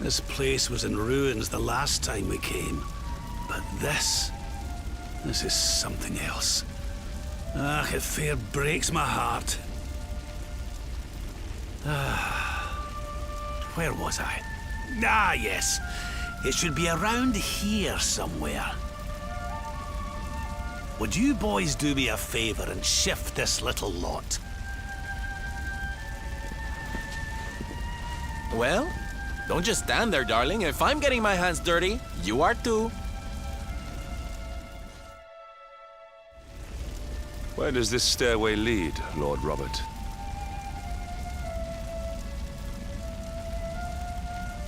This place was in ruins the last time we came. But this is something else. Ah, it fair breaks my heart. Where was I? Ah, yes. It should be around here somewhere. Would you boys do me a favor and shift this little lot? Well, don't just stand there, darling. If I'm getting my hands dirty, you are too. Where does this stairway lead, Lord Robert?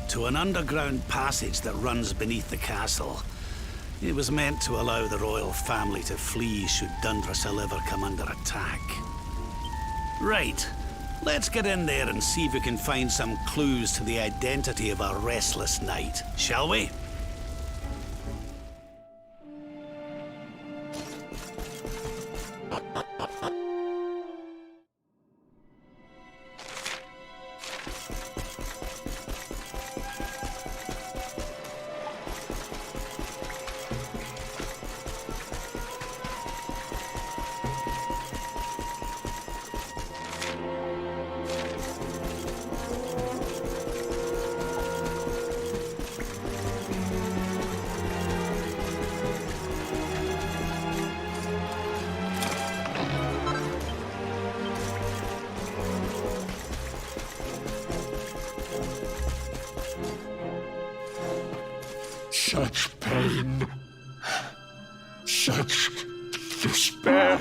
To an underground passage that runs beneath the castle. It was meant to allow the royal family to flee should Dundrusil ever come under attack. Right. Let's get in there and see if we can find some clues to the identity of our restless knight, shall we? Such pain. Such despair.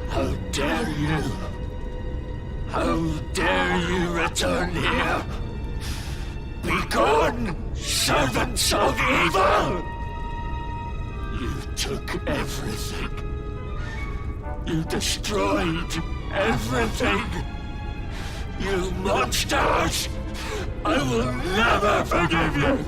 How dare you? How dare you return here? Begone, servants of evil! You took everything. You destroyed everything. You monsters! I will never forgive you!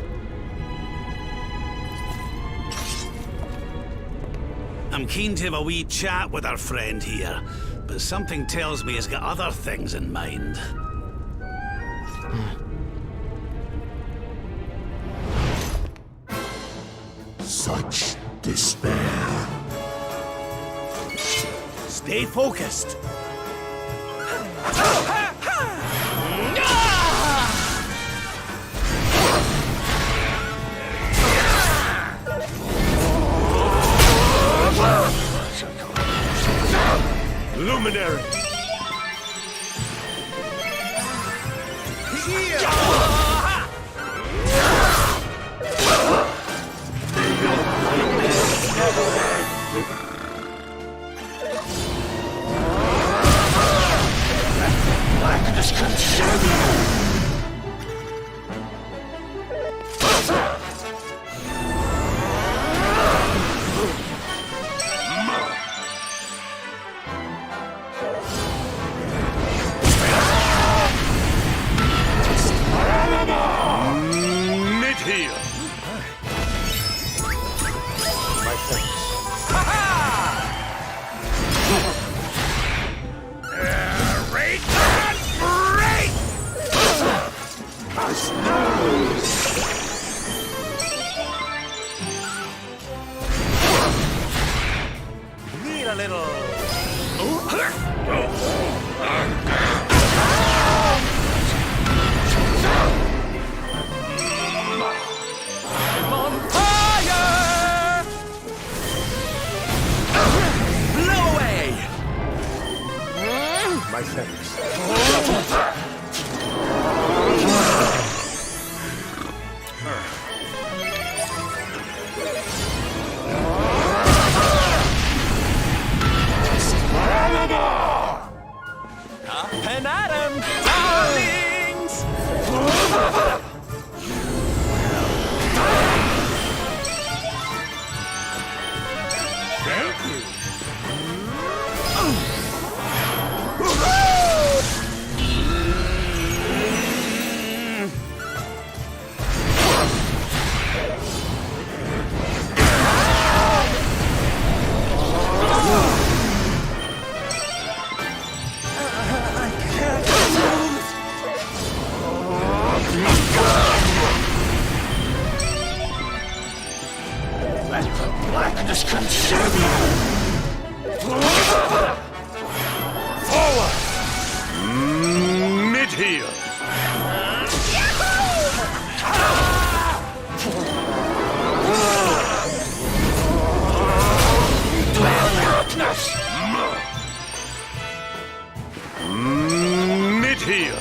I'm keen to have a wee chat with our friend here, but something tells me he's got other things in mind. Such despair. Stay focused. Luminary! Blackness consume you! Mid-heel! My thanks. Need a little... I'm on fire! Blow away! My thanks. Let the blackness consume you! Forward! Mid-heel! Darkness! Mid-heel!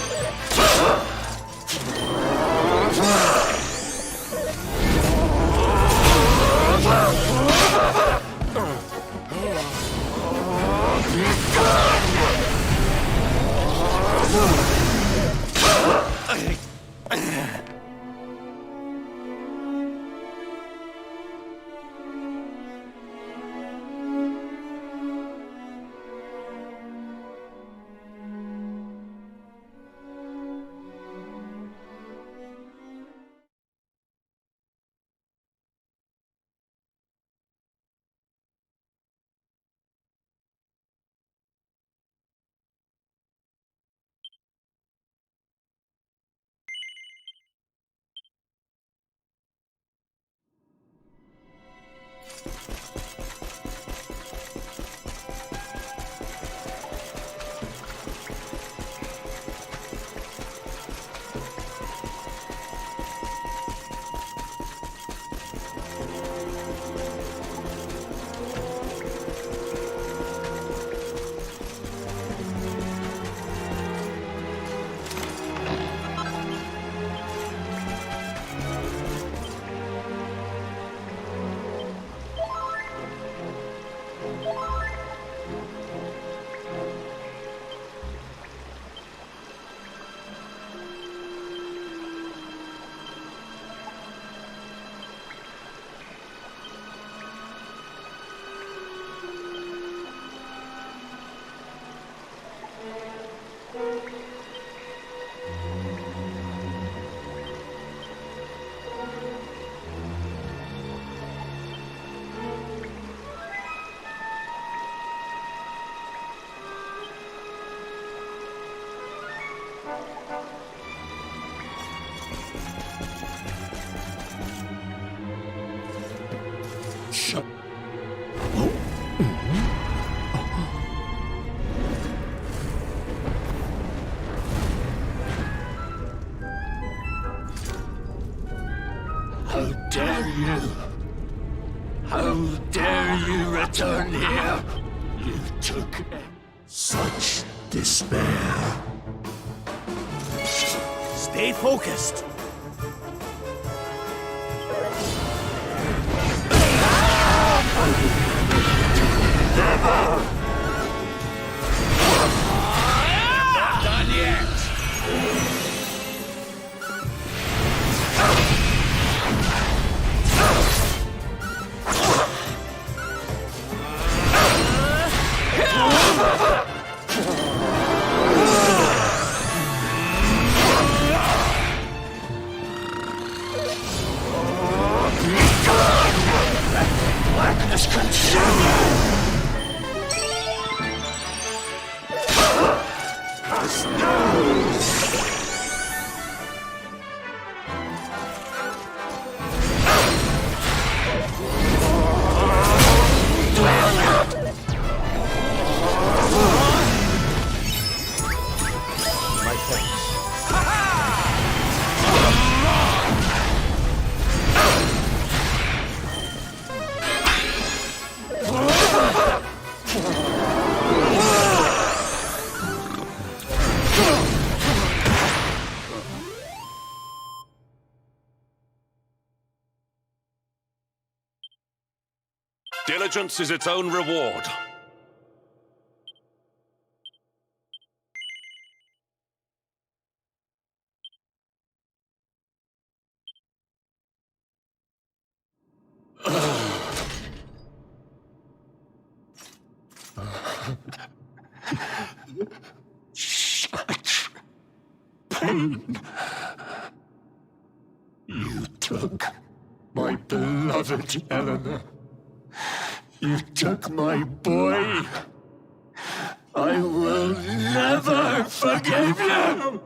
Shut. How dare you? How dare you return here? You took such despair. Stay focused. Not done yet. Blackness consume you! Diligence is its own reward. Such pain. You took my beloved Eleanor. You took my boy. I will never forgive you!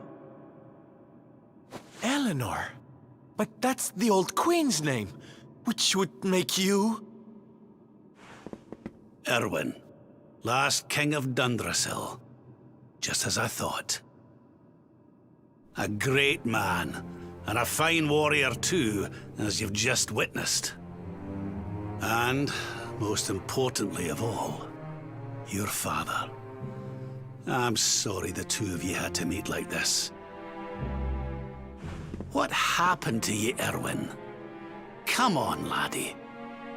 Eleanor. Eleanor. But that's the old queen's name, which would make you... Erwin, last king of Dundrasil. Just as I thought. A great man, and a fine warrior too, as you've just witnessed. And, most importantly of all, your father. I'm sorry the two of you had to meet like this. What happened to you, Erwin? Come on, laddie.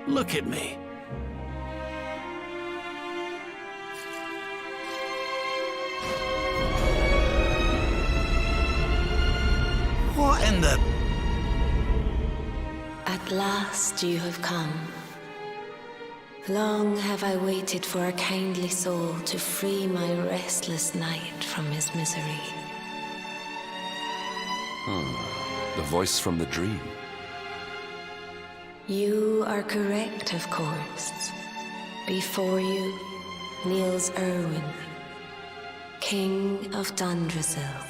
Look at me. What in the... At last you have come. Long have I waited for a kindly soul to free my restless knight from his misery. The voice from the dream. You are correct, of course. Before you kneels Erwin, King of Dundrasil.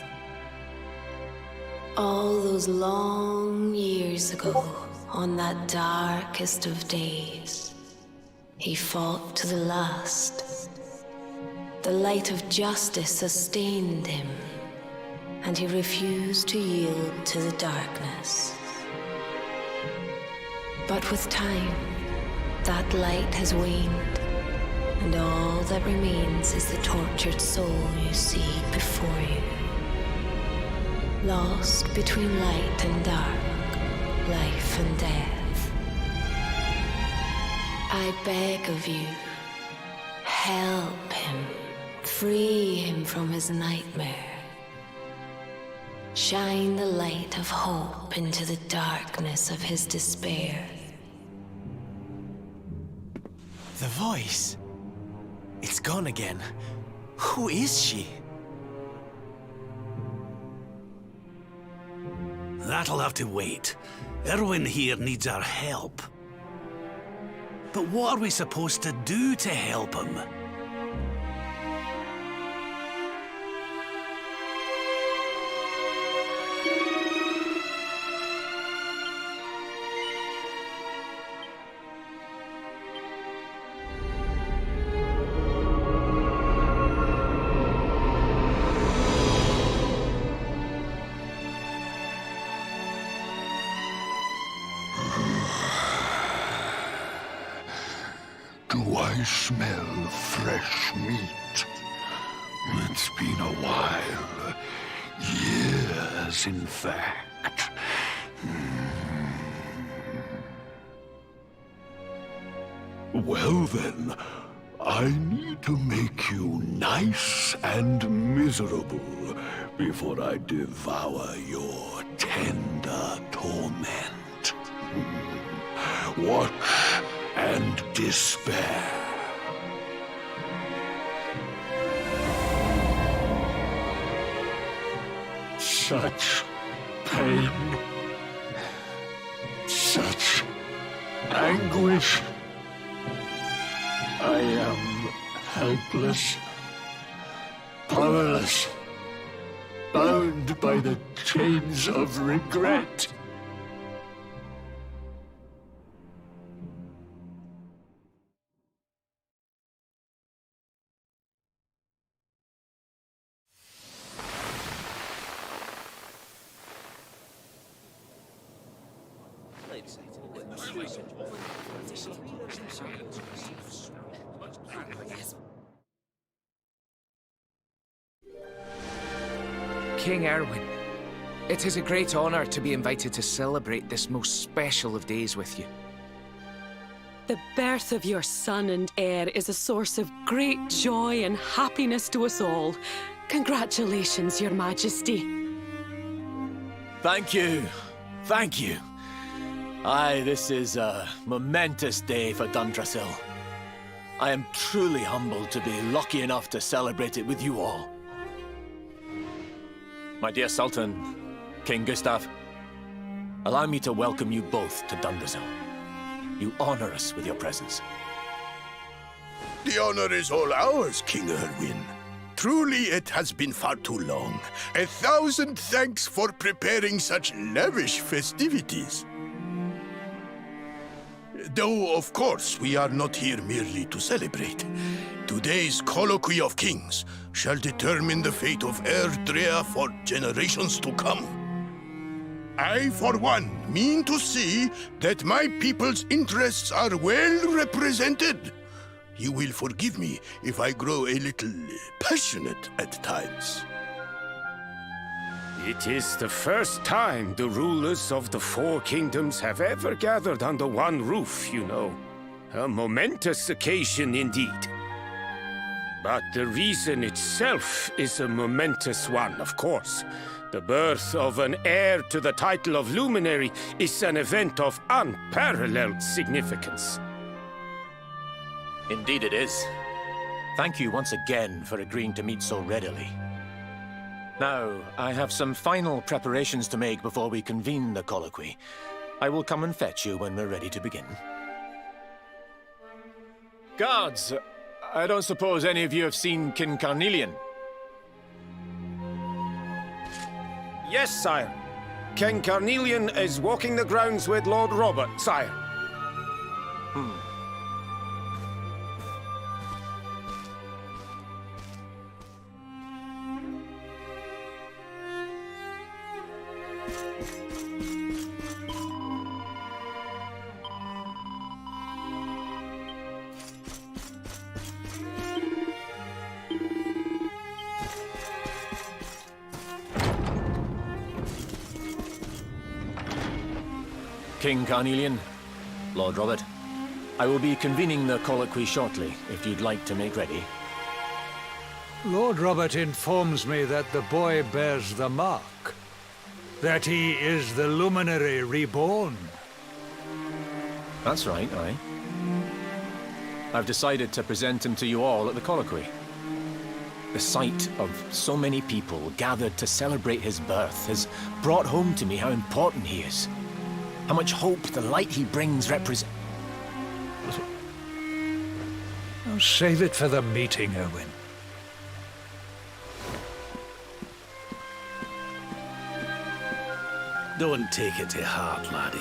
All those long years ago, on that darkest of days, he fought to the last. The light of justice sustained him, and he refused to yield to the darkness. But with time, that light has waned, and all that remains is the tortured soul you see before you. Lost between light and dark, life and death. I beg of you, help him, free him from his nightmare. Shine the light of hope into the darkness of his despair. The voice. It's gone again. Who is she? That'll have to wait. Erwin here needs our help. But what are we supposed to do to help him? Do I smell fresh meat? It's been a while. Years, in fact. Well then, I need to make you nice and miserable before I devour your tender torment. Watch and despair. Such pain, such anguish. I am helpless, powerless, bound by the chains of regret. King Erwin, it is a great honor to be invited to celebrate this most special of days with you. The birth of your son and heir is a source of great joy and happiness to us all. Congratulations, Your Majesty. Thank you. Thank you. Aye, this is a momentous day for Dundrasil. I am truly humbled to be lucky enough to celebrate it with you all. My dear Sultan, King Gustav, allow me to welcome you both to Dundrasil. You honor us with your presence. The honor is all ours, King Erwin. Truly, it has been far too long. 1,000 thanks for preparing such lavish festivities. Though, of course, we are not here merely to celebrate. Today's Colloquy of Kings shall determine the fate of Erdrea for generations to come. I, for one, mean to see that my people's interests are well represented. You will forgive me if I grow a little passionate at times. It is the first time the rulers of the Four Kingdoms have ever gathered under one roof, you know. A momentous occasion indeed. But the reason itself is a momentous one, of course. The birth of an heir to the title of Luminary is an event of unparalleled significance. Indeed it is. Thank you once again for agreeing to meet so readily. Now, I have some final preparations to make before we convene the colloquy. I will come and fetch you when we're ready to begin. Guards, I don't suppose any of you have seen King Carnelian? Yes, sire. King Carnelian is walking the grounds with Lord Robert, sire. King Carnelian, Lord Robert, I will be convening the colloquy shortly, if you'd like to make ready. Lord Robert informs me that the boy bears the mark. That he is the Luminary reborn. That's right, aye. I've decided to present him to you all at the colloquy. The sight of so many people gathered to celebrate his birth has brought home to me how important he is. How much hope the light he brings represents. Oh, save it for the meeting, Owen. Don't take it to heart, laddie.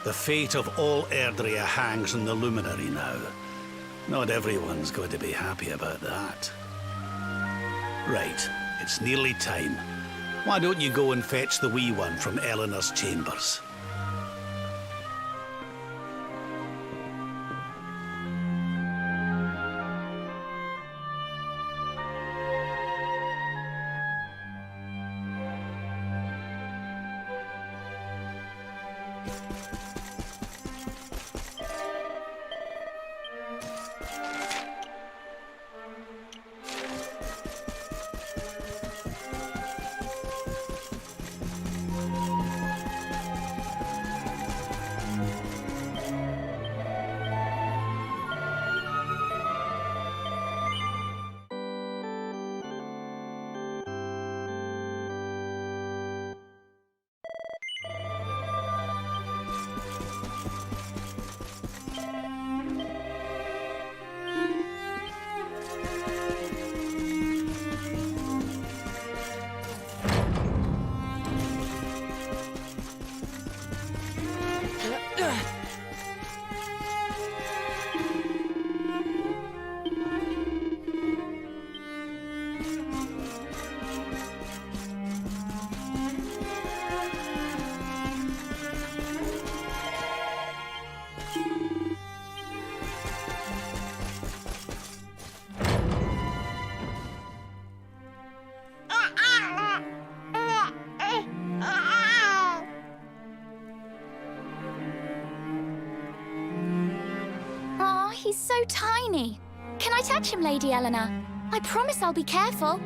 The fate of all Erdrea hangs on the Luminary now. Not everyone's going to be happy about that. Right, it's nearly time. Why don't you go and fetch the wee one from Eleanor's chambers? He's so tiny. Can I touch him, Lady Eleanor? I promise I'll be careful.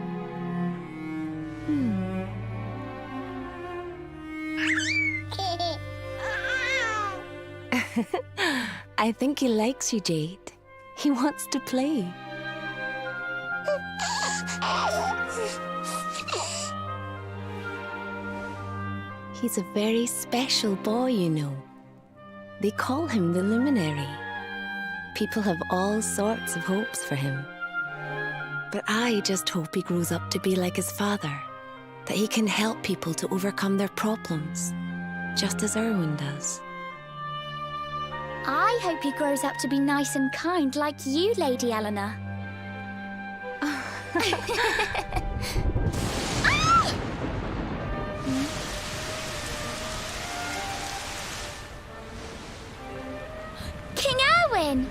I think he likes you, Jade. He wants to play. He's a very special boy, you know. They call him the Luminary. People have all sorts of hopes for him. But I just hope he grows up to be like his father, that he can help people to overcome their problems, just as Erwin does. I hope he grows up to be nice and kind like you, Lady Eleanor. King Erwin!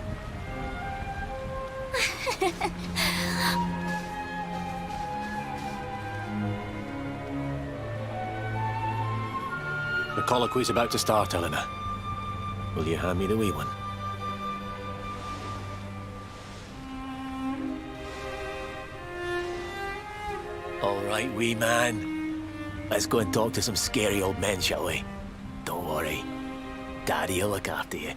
The colloquy's about to start, Eleanor. Will you hand me the wee one? All right, wee man. Let's go and talk to some scary old men, shall we? Don't worry. Daddy'll look after you.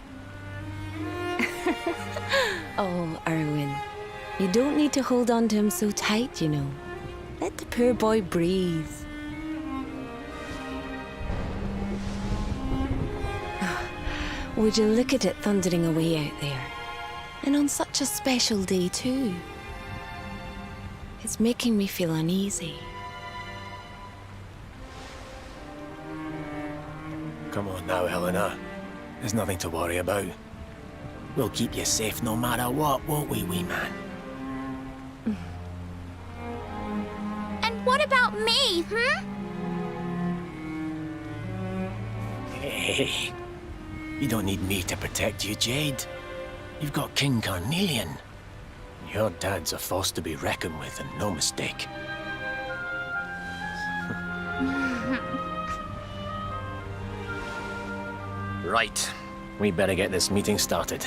Oh, Erwin, you don't need to hold on to him so tight, you know. Let the poor boy breathe. Would you look at it thundering away out there? And on such a special day, too. It's making me feel uneasy. Come on now, Eleanor. There's nothing to worry about. We'll keep you safe no matter what, won't we, wee man? And what about me, Hey, you don't need me to protect you, Jade. You've got King Carnelian. Your dad's a force to be reckoned with, and no mistake. Right. We better get this meeting started.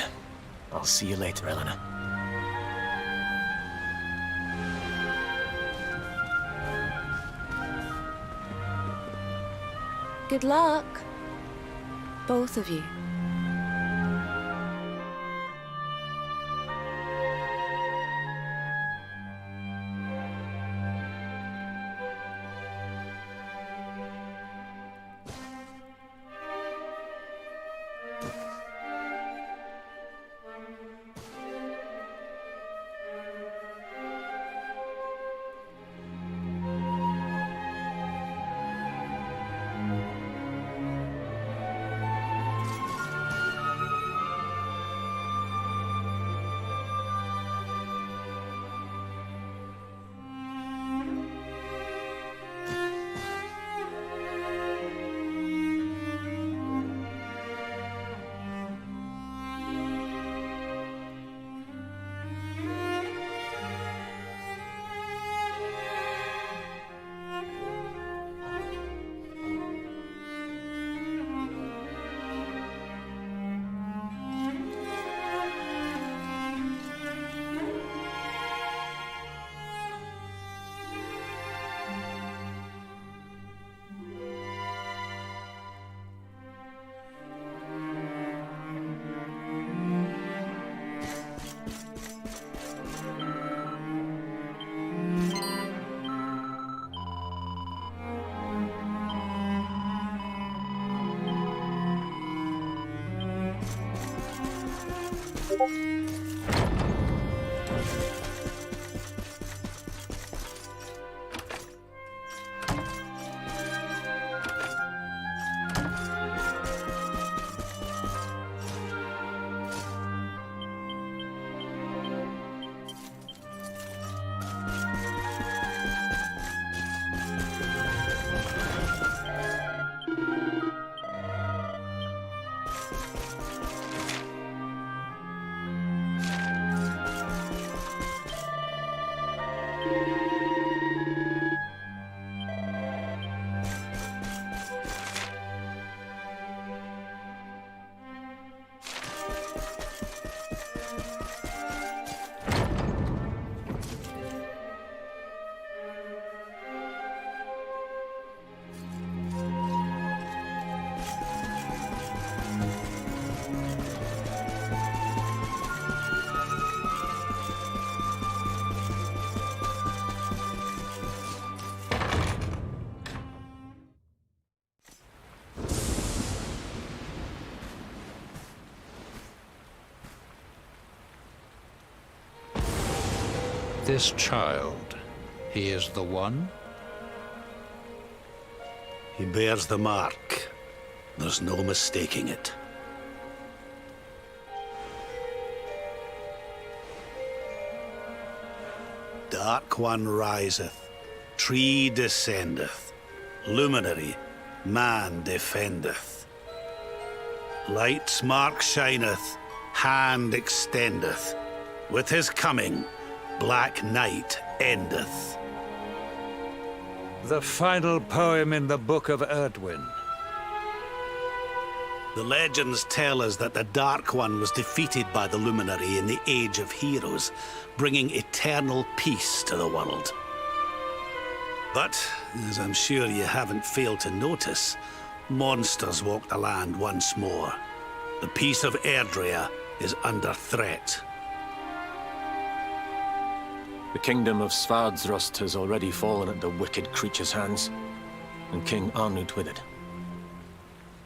I'll see you later, Eleanor. Good luck, both of you. This child, he is the one? He bears the mark. There's no mistaking it. Dark One riseth, tree descendeth, luminary, man defendeth. Light's mark shineth, hand extendeth. With his coming, black night endeth. The final poem in the Book of Erdwin. The legends tell us that the Dark One was defeated by the Luminary in the Age of Heroes, bringing eternal peace to the world. But, as I'm sure you haven't failed to notice, monsters walk the land once more. The peace of Erdrea is under threat. The kingdom of Svardsrust has already fallen at the wicked creature's hands, and King Arnut with it.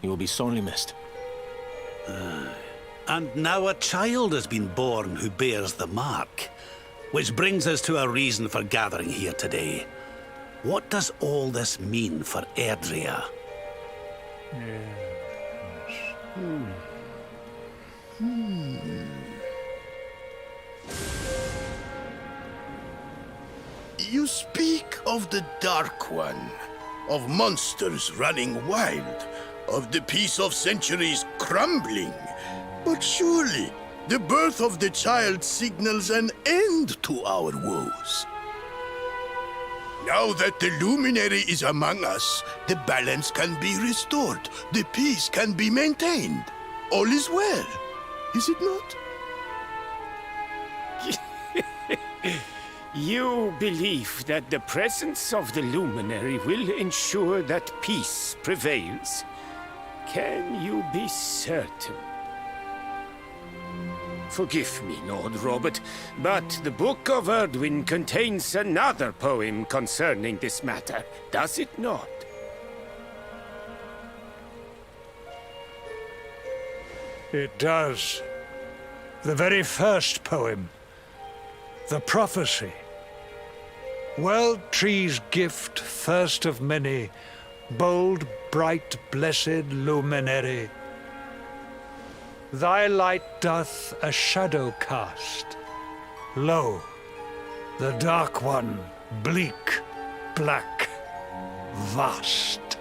He will be sorely missed. And now a child has been born who bears the mark. Which brings us to a reason for gathering here today. What does all this mean for Erdrea? You speak of the Dark One, of monsters running wild, of the peace of centuries crumbling. But surely, the birth of the child signals an end to our woes. Now that the Luminary is among us, the balance can be restored, the peace can be maintained. All is well, is it not? You believe that the presence of the Luminary will ensure that peace prevails. Can you be certain? Forgive me, Lord Robert, but the Book of Erdwin contains another poem concerning this matter, does it not? It does. The very first poem. The prophecy. World Tree's gift, first of many, bold, bright, blessed luminary. Thy light doth a shadow cast. Lo, the Dark One, bleak, black, vast.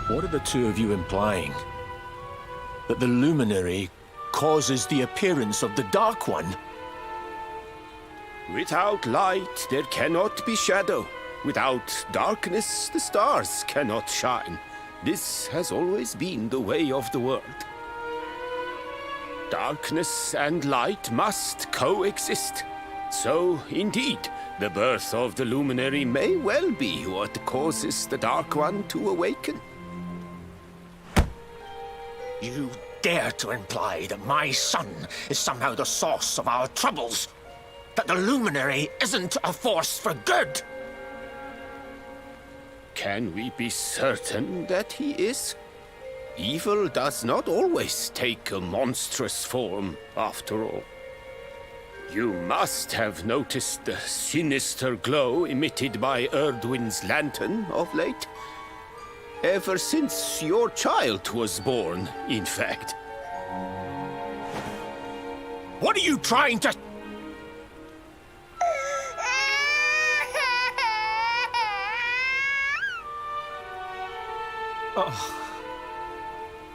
What are the two of you implying? That the Luminary causes the appearance of the Dark One? Without light, there cannot be shadow. Without darkness, the stars cannot shine. This has always been the way of the world. Darkness and light must coexist. So, indeed, the birth of the Luminary may well be what causes the Dark One to awaken. You dare to imply that my son is somehow the source of our troubles? That the Luminary isn't a force for good? Can we be certain that he is? Evil does not always take a monstrous form, after all. You must have noticed the sinister glow emitted by Erdwin's lantern of late. Ever since your child was born, in fact. What are you trying to... Oh.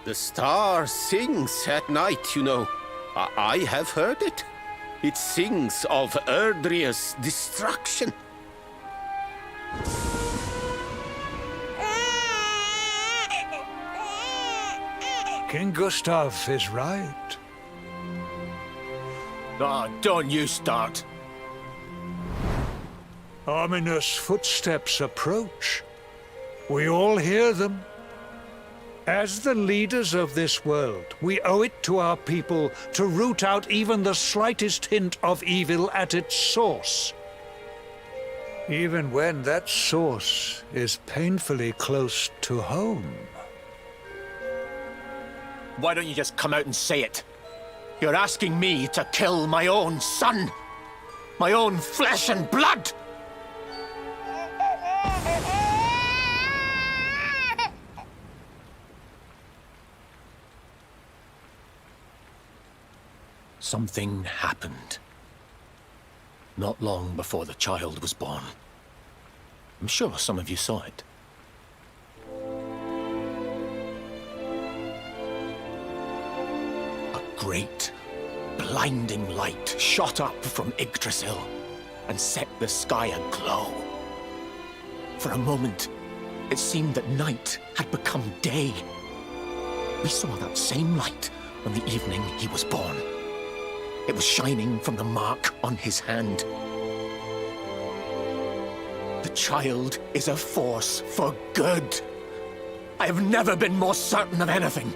The star sings at night, you know. I have heard it. It sings of Erdrea's destruction. King Gustav is right. Ah, don't you start. Ominous footsteps approach. We all hear them. As the leaders of this world, we owe it to our people to root out even the slightest hint of evil at its source. Even when that source is painfully close to home. Why don't you just come out and say it? You're asking me to kill my own son? My own flesh and blood? Something happened. Not long before the child was born. I'm sure some of you saw it. A great, blinding light shot up from Yggdrasil and set the sky aglow. For a moment, it seemed that night had become day. We saw that same light on the evening he was born. It was shining from the mark on his hand. The child is a force for good. I have never been more certain of anything.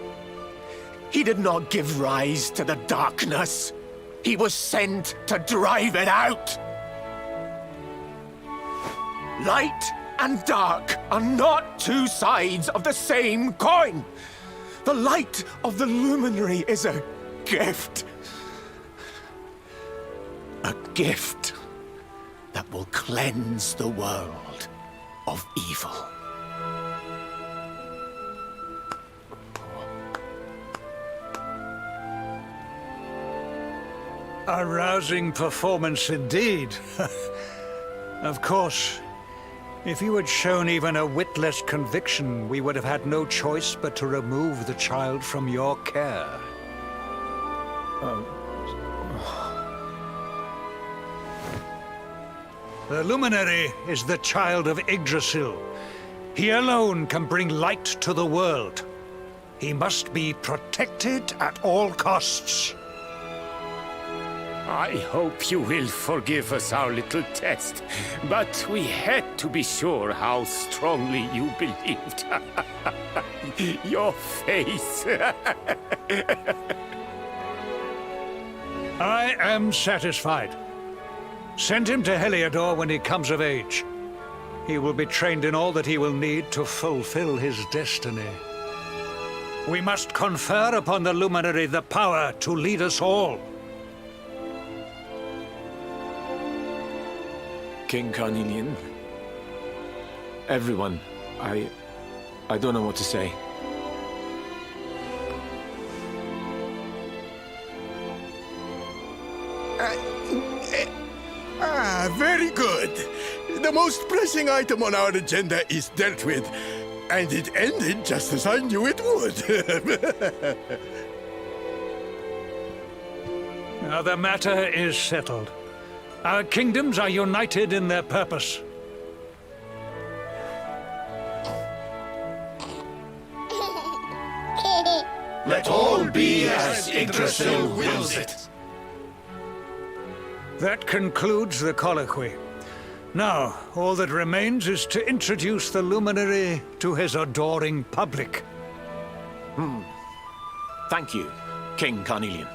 He did not give rise to the darkness. He was sent to drive it out. Light and dark are not two sides of the same coin. The light of the luminary is a gift. A gift that will cleanse the world of evil. A rousing performance indeed. Of course, if you had shown even a whit less conviction, we would have had no choice but to remove the child from your care. The Luminary is the child of Yggdrasil. He alone can bring light to the world. He must be protected at all costs. I hope you will forgive us our little test, but we had to be sure how strongly you believed. Your face. I am satisfied. Send him to Heliodor when he comes of age. He will be trained in all that he will need to fulfill his destiny. We must confer upon the Luminary the power to lead us all. King Carnelian, everyone, I don't know what to say. Very good. The most pressing item on our agenda is dealt with, and it ended just as I knew it would. Now the matter is settled. Our kingdoms are united in their purpose. Let all be as Yggdrasil wills it. That concludes the colloquy. Now, all that remains is to introduce the Luminary to his adoring public. Thank you, King Carnelian.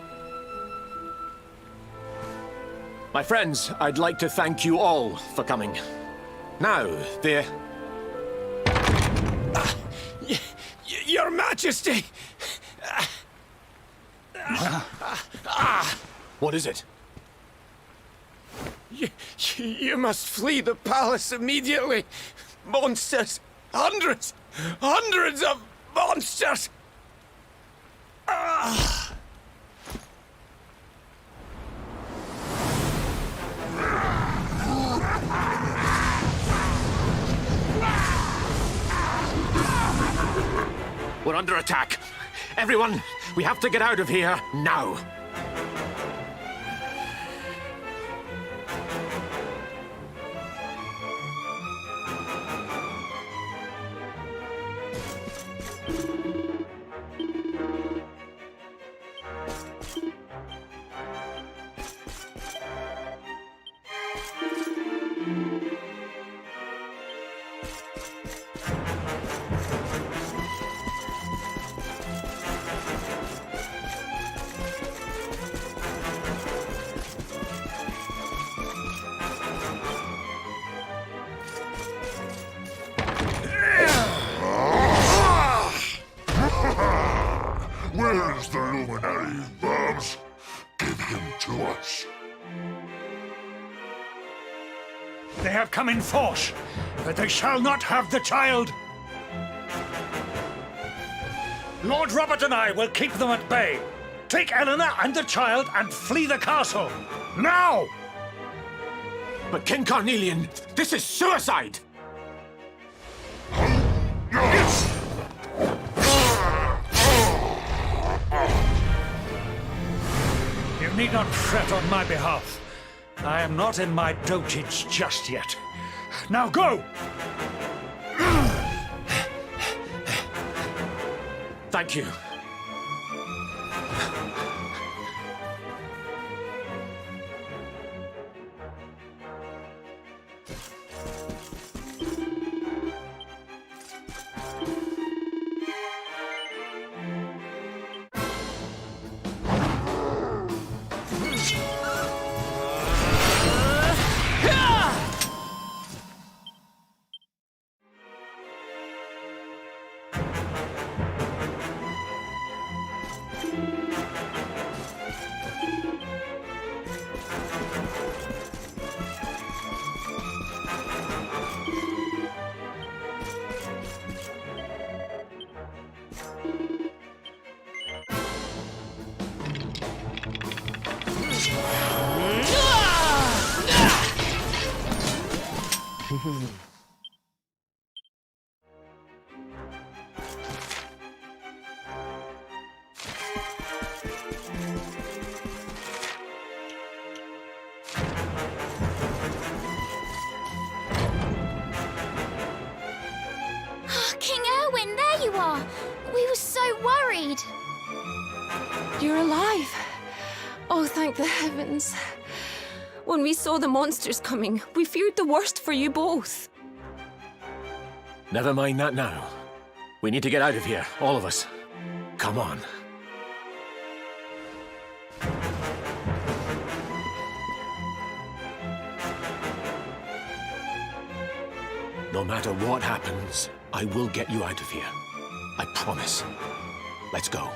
My friends, I'd like to thank you all for coming. Now, Your Majesty! What is it? You must flee the palace immediately. Monsters! Hundreds! Hundreds of monsters! We're under attack. Everyone, we have to get out of here now. Where's the Luminary, Babs? to us. They have come in force, but they shall not have the child. Lord Robert and I will keep them at bay. Take Eleanor and the child and flee the castle. Now! But King Carnelian, this is suicide! You need not fret on my behalf. I am not in my dotage just yet. Now go! Thank you. King Erwin, there you are! We were so worried. You're alive. Oh, thank the heavens. When we saw the monsters coming, we feared the worst for you both. Never mind that now. We need to get out of here, all of us. Come on. No matter what happens, I will get you out of here. I promise. Let's go.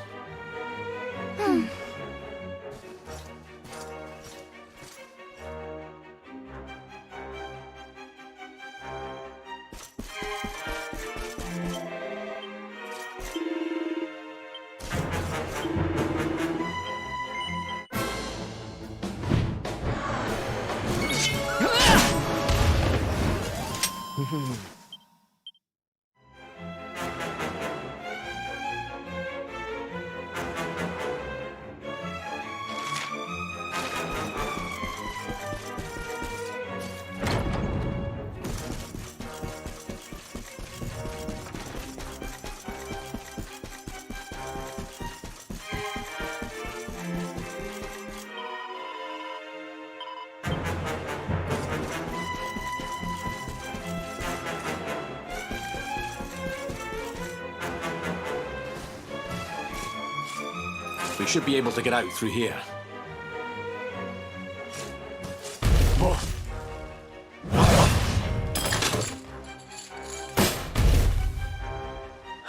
We should be able to get out through here.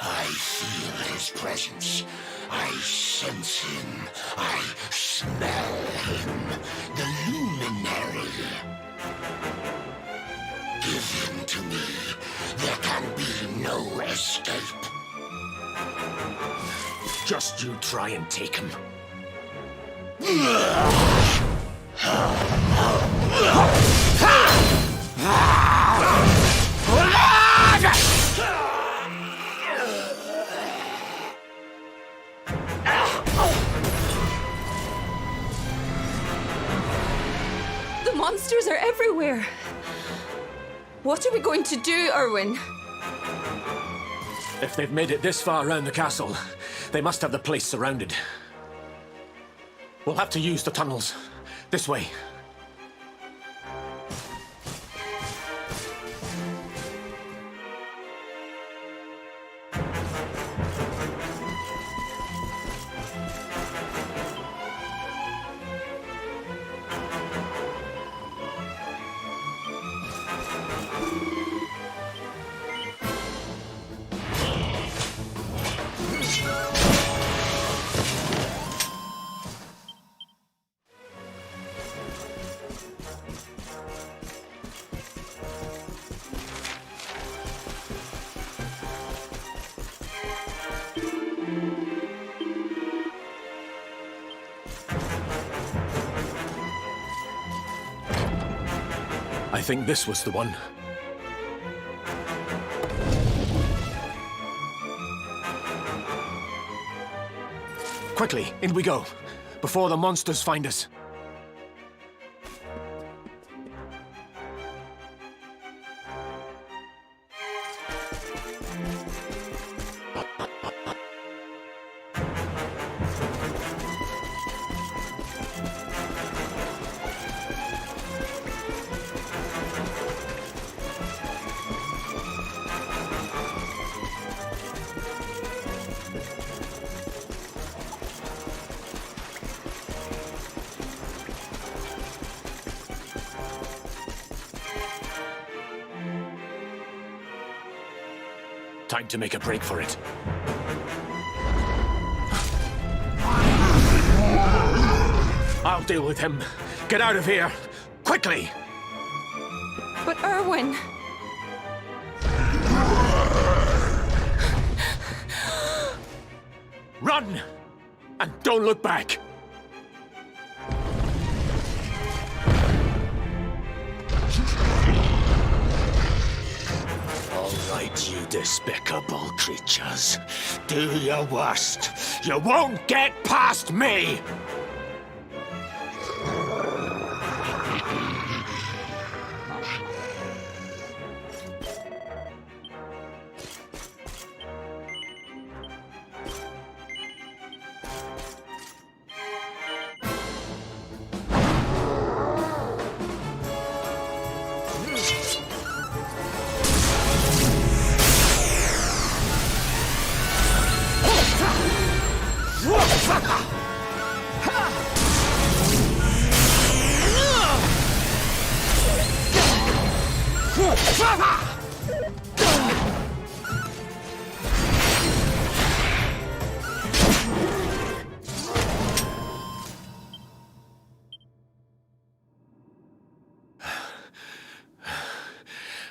I feel his presence. I sense him. I smell him. The luminary. Give him to me. There can be no escape. Just you try and take him. The monsters are everywhere. What are we going to do, Erwin? If they've made it this far around the castle, they must have the place surrounded. We'll have to use the tunnels. This way. think this was the one. Quickly, in we go, before the monsters find us. Time to make a break for it. I'll deal with him. Get out of here! Quickly! But Erwin... Run! And don't look back! All right, you despicable creatures. Do your worst. You won't get past me!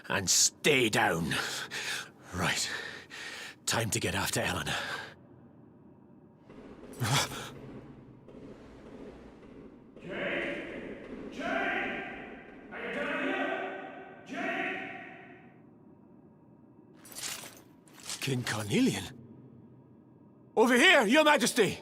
And stay down. Right. Time to get after Eleanor. King Carnelian? Over here, Your Majesty!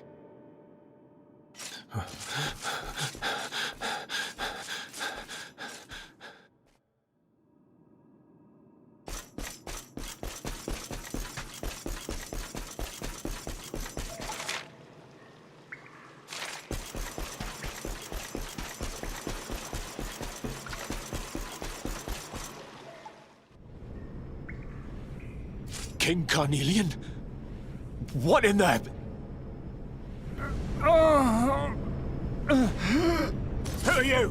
King Carnelian? What in the... Who are you?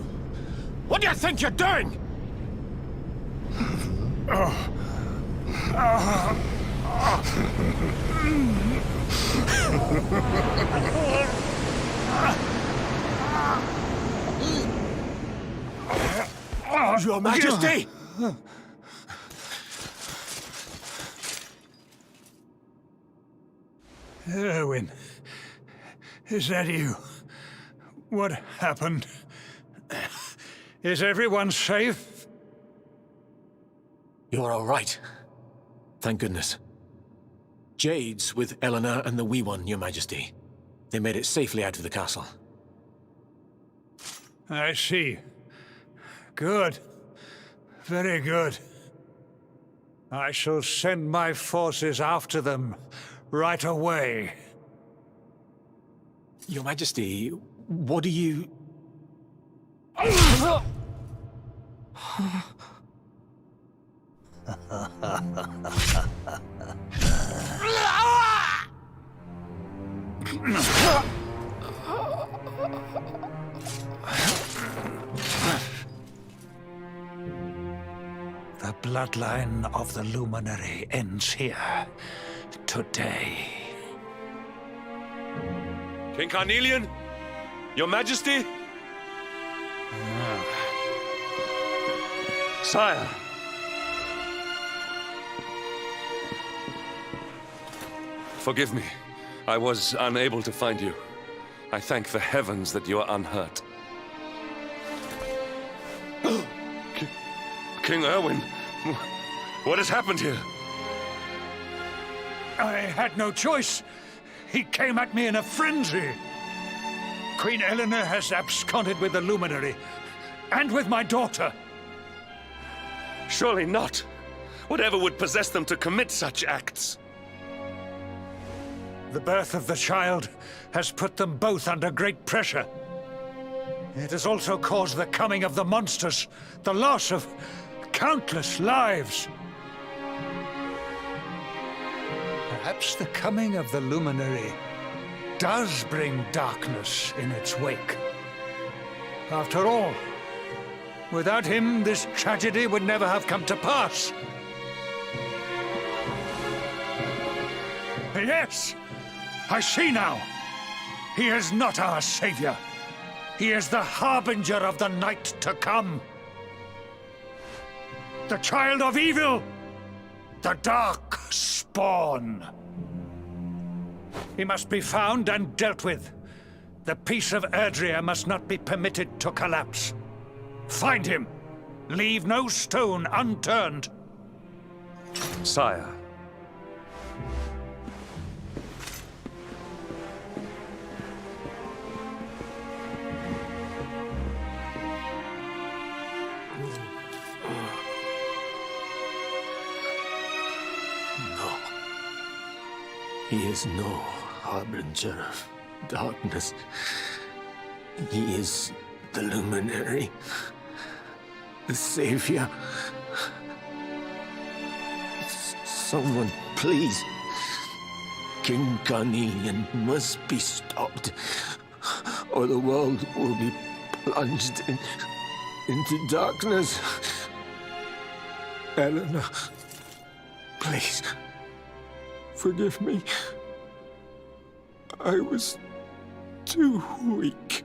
What do you think you're doing? Your Majesty! Erwin, is that you? What happened? Is everyone safe? You're all right. Thank goodness. Jade's with Eleanor and the wee one, Your Majesty. They made it safely out of the castle. I see. Good. Very good. I shall send my forces after them right away. Your Majesty, what do you... The bloodline of the Luminary ends here, today. King Carnelian? Your Majesty? Sire. Forgive me. I was unable to find you. I thank the heavens that you are unhurt. King Erwin, what has happened here? I had no choice. He came at me in a frenzy. Queen Eleanor has absconded with the luminary, and with my daughter. Surely not. Whatever would possess them to commit such acts? The birth of the child has put them both under great pressure. It has also caused the coming of the monsters, the loss of countless lives. Perhaps the coming of the luminary does bring darkness in its wake. After all, without him, this tragedy would never have come to pass. Yes, I see now. He is not our savior. He is the harbinger of the night to come. The child of evil. The dark spawn. He must be found and dealt with. The peace of Erdrea must not be permitted to collapse. Find him. Leave no stone unturned. Sire. He is no harbinger of darkness. He is the luminary, the savior. Someone, please. King Carnelian must be stopped, or the world will be plunged into darkness. Eleanor, please. Forgive me. I was too weak.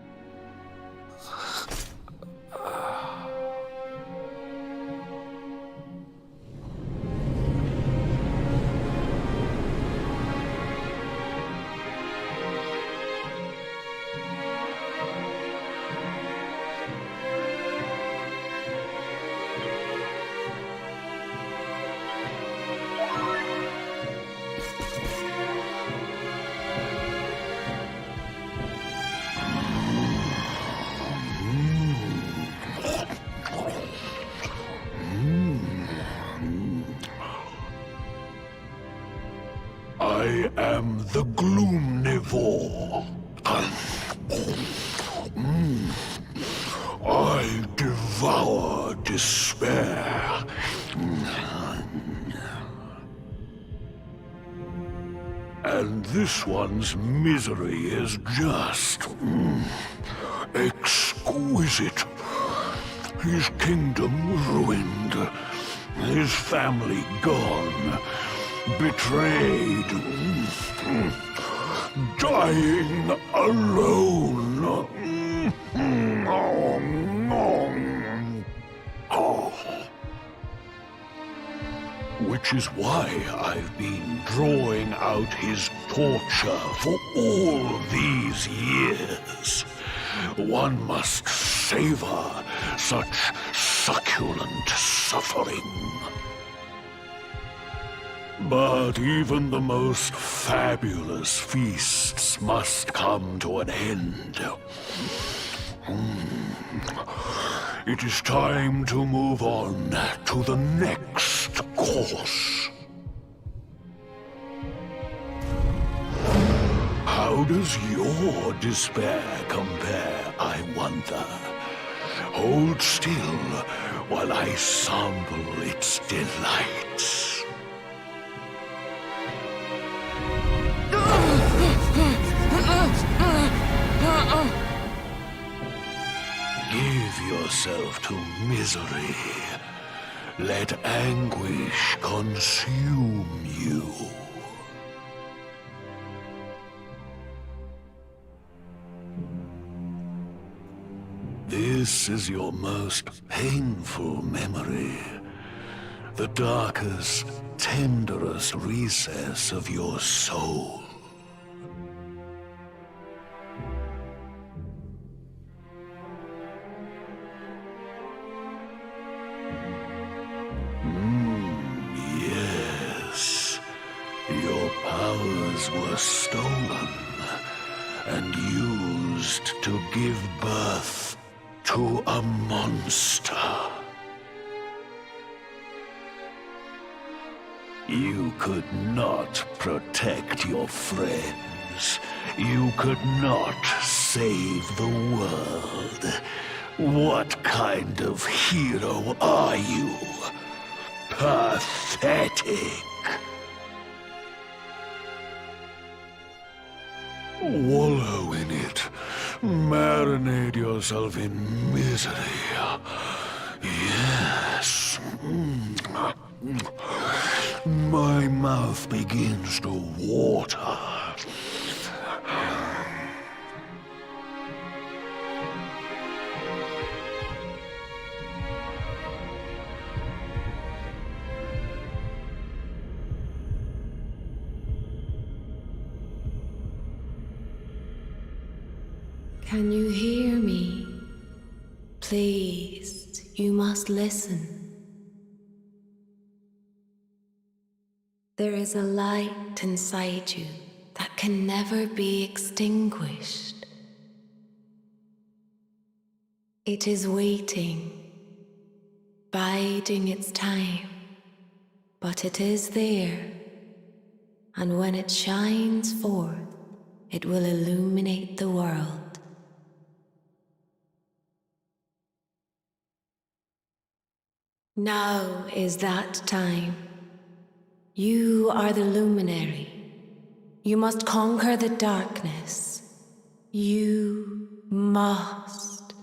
I am the Gloomnivore. I devour despair. And this one's misery is just exquisite. His kingdom ruined, his family gone, betrayed, dying alone. Which is why I've been drawing out his torture for all these years. One must savor such succulent suffering. But even the most fabulous feasts must come to an end. It is time to move on to the next course. How does your despair compare, I wonder? Hold still while I sample its delights. Give yourself to misery. Let anguish consume you. This is your most painful memory. The darkest, tenderest recess of your soul. Your powers were stolen and used to give birth to a monster. You could not protect your friends. You could not save the world. What kind of hero are you? Pathetic. Wallow in it. Marinate yourself in misery. Yes. My mouth begins to water. Can you hear me? Please, you must listen. There is a light inside you that can never be extinguished. It is waiting, biding its time, but it is there, and when it shines forth, it will illuminate the world. Now is that time. You are the luminary. You must conquer the darkness. You must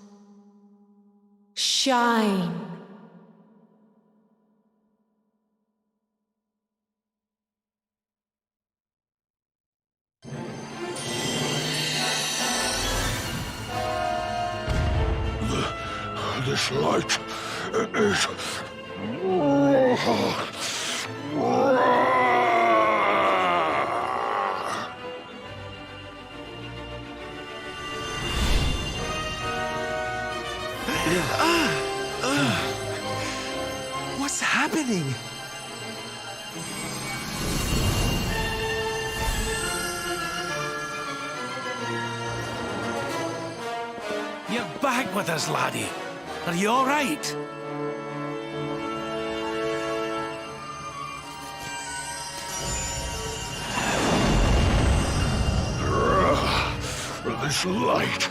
shine. This light is... What's happening? You're back with us, laddie. Are you all right? This light,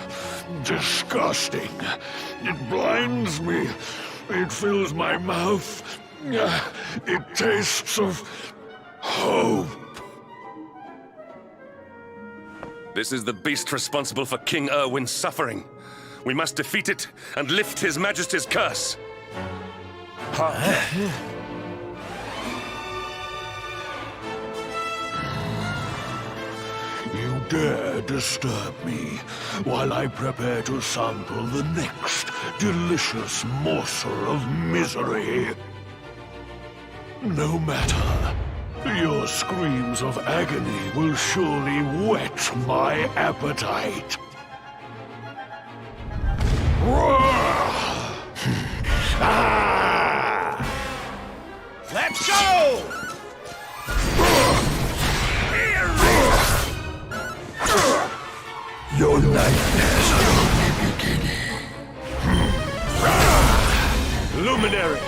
disgusting. It blinds me. It fills my mouth. It tastes of hope. This is the beast responsible for King Erwin's suffering. We must defeat it and lift His Majesty's curse. You dare disturb me while I prepare to sample the next delicious morsel of misery. No matter. Your screams of agony will surely whet my appetite. Let's go! Your nightmares are only beginning. Luminary!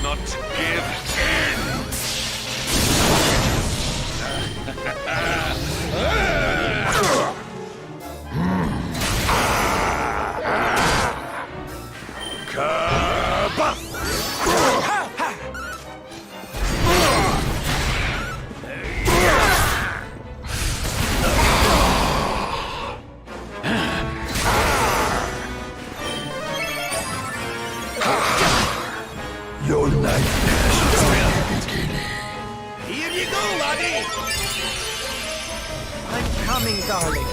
Not give in! coming, darling.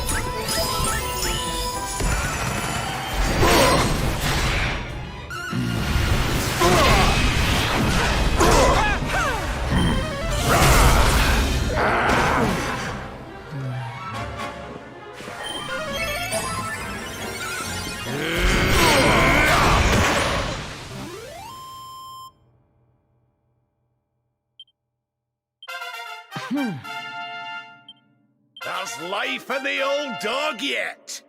How's life for the old dog yet?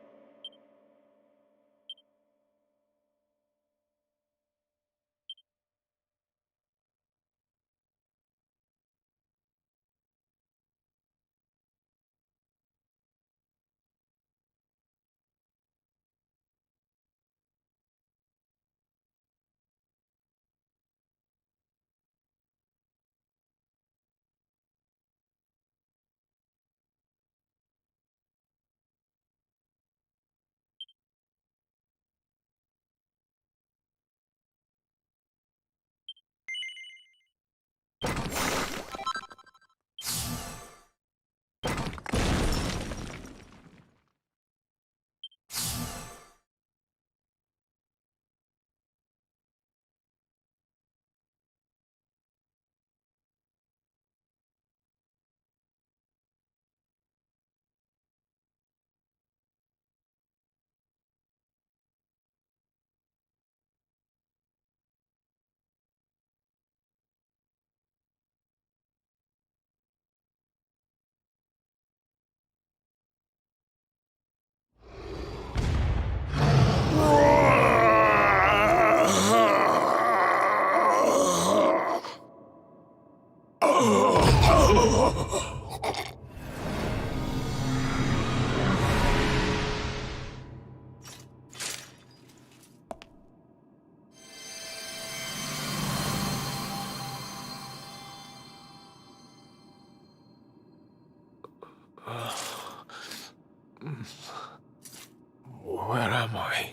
Where am I?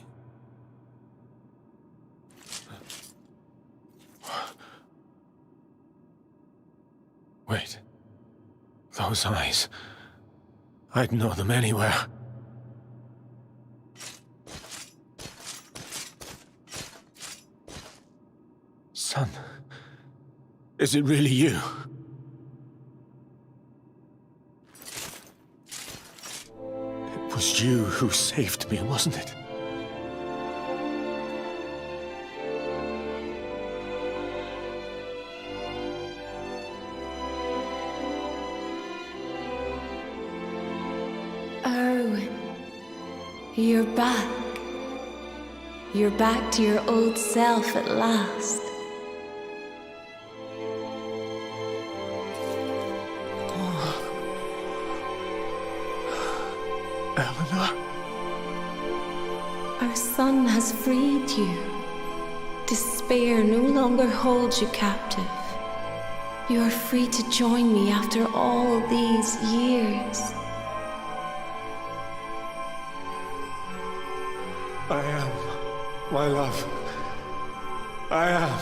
Wait. Those eyes. I'd know them anywhere. Son. Is it really you? It was you who saved me, wasn't it? Erwin, you're back. You're back to your old self at last. Eleanor? Our son has freed you. Despair no longer holds you captive. You are free to join me after all these years. I am, my love. I am.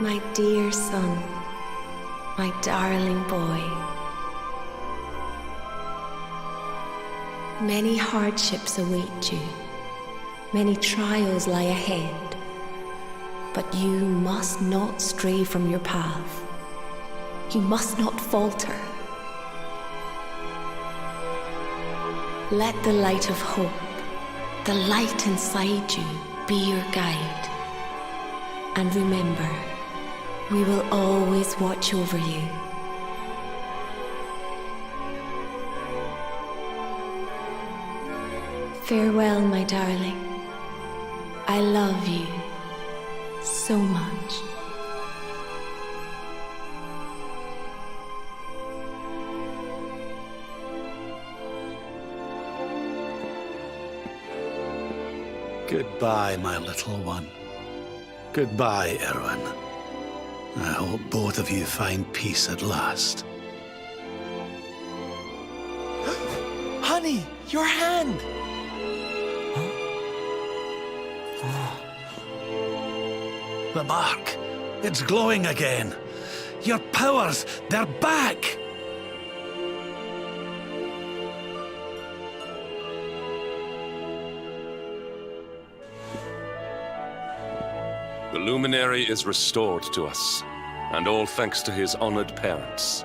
My dear son, my darling boy. Many hardships await you. Many trials lie ahead. But you must not stray from your path. You must not falter. Let the light of hope, the light inside you, be your guide. And remember, we will always watch over you. Farewell, my darling. I love you so much. Goodbye, my little one. Goodbye, Erwin. I hope both of you find peace at last. Honey, your hand! The mark. It's glowing again. Your powers, they're back! The luminary is restored to us, and all thanks to his honored parents.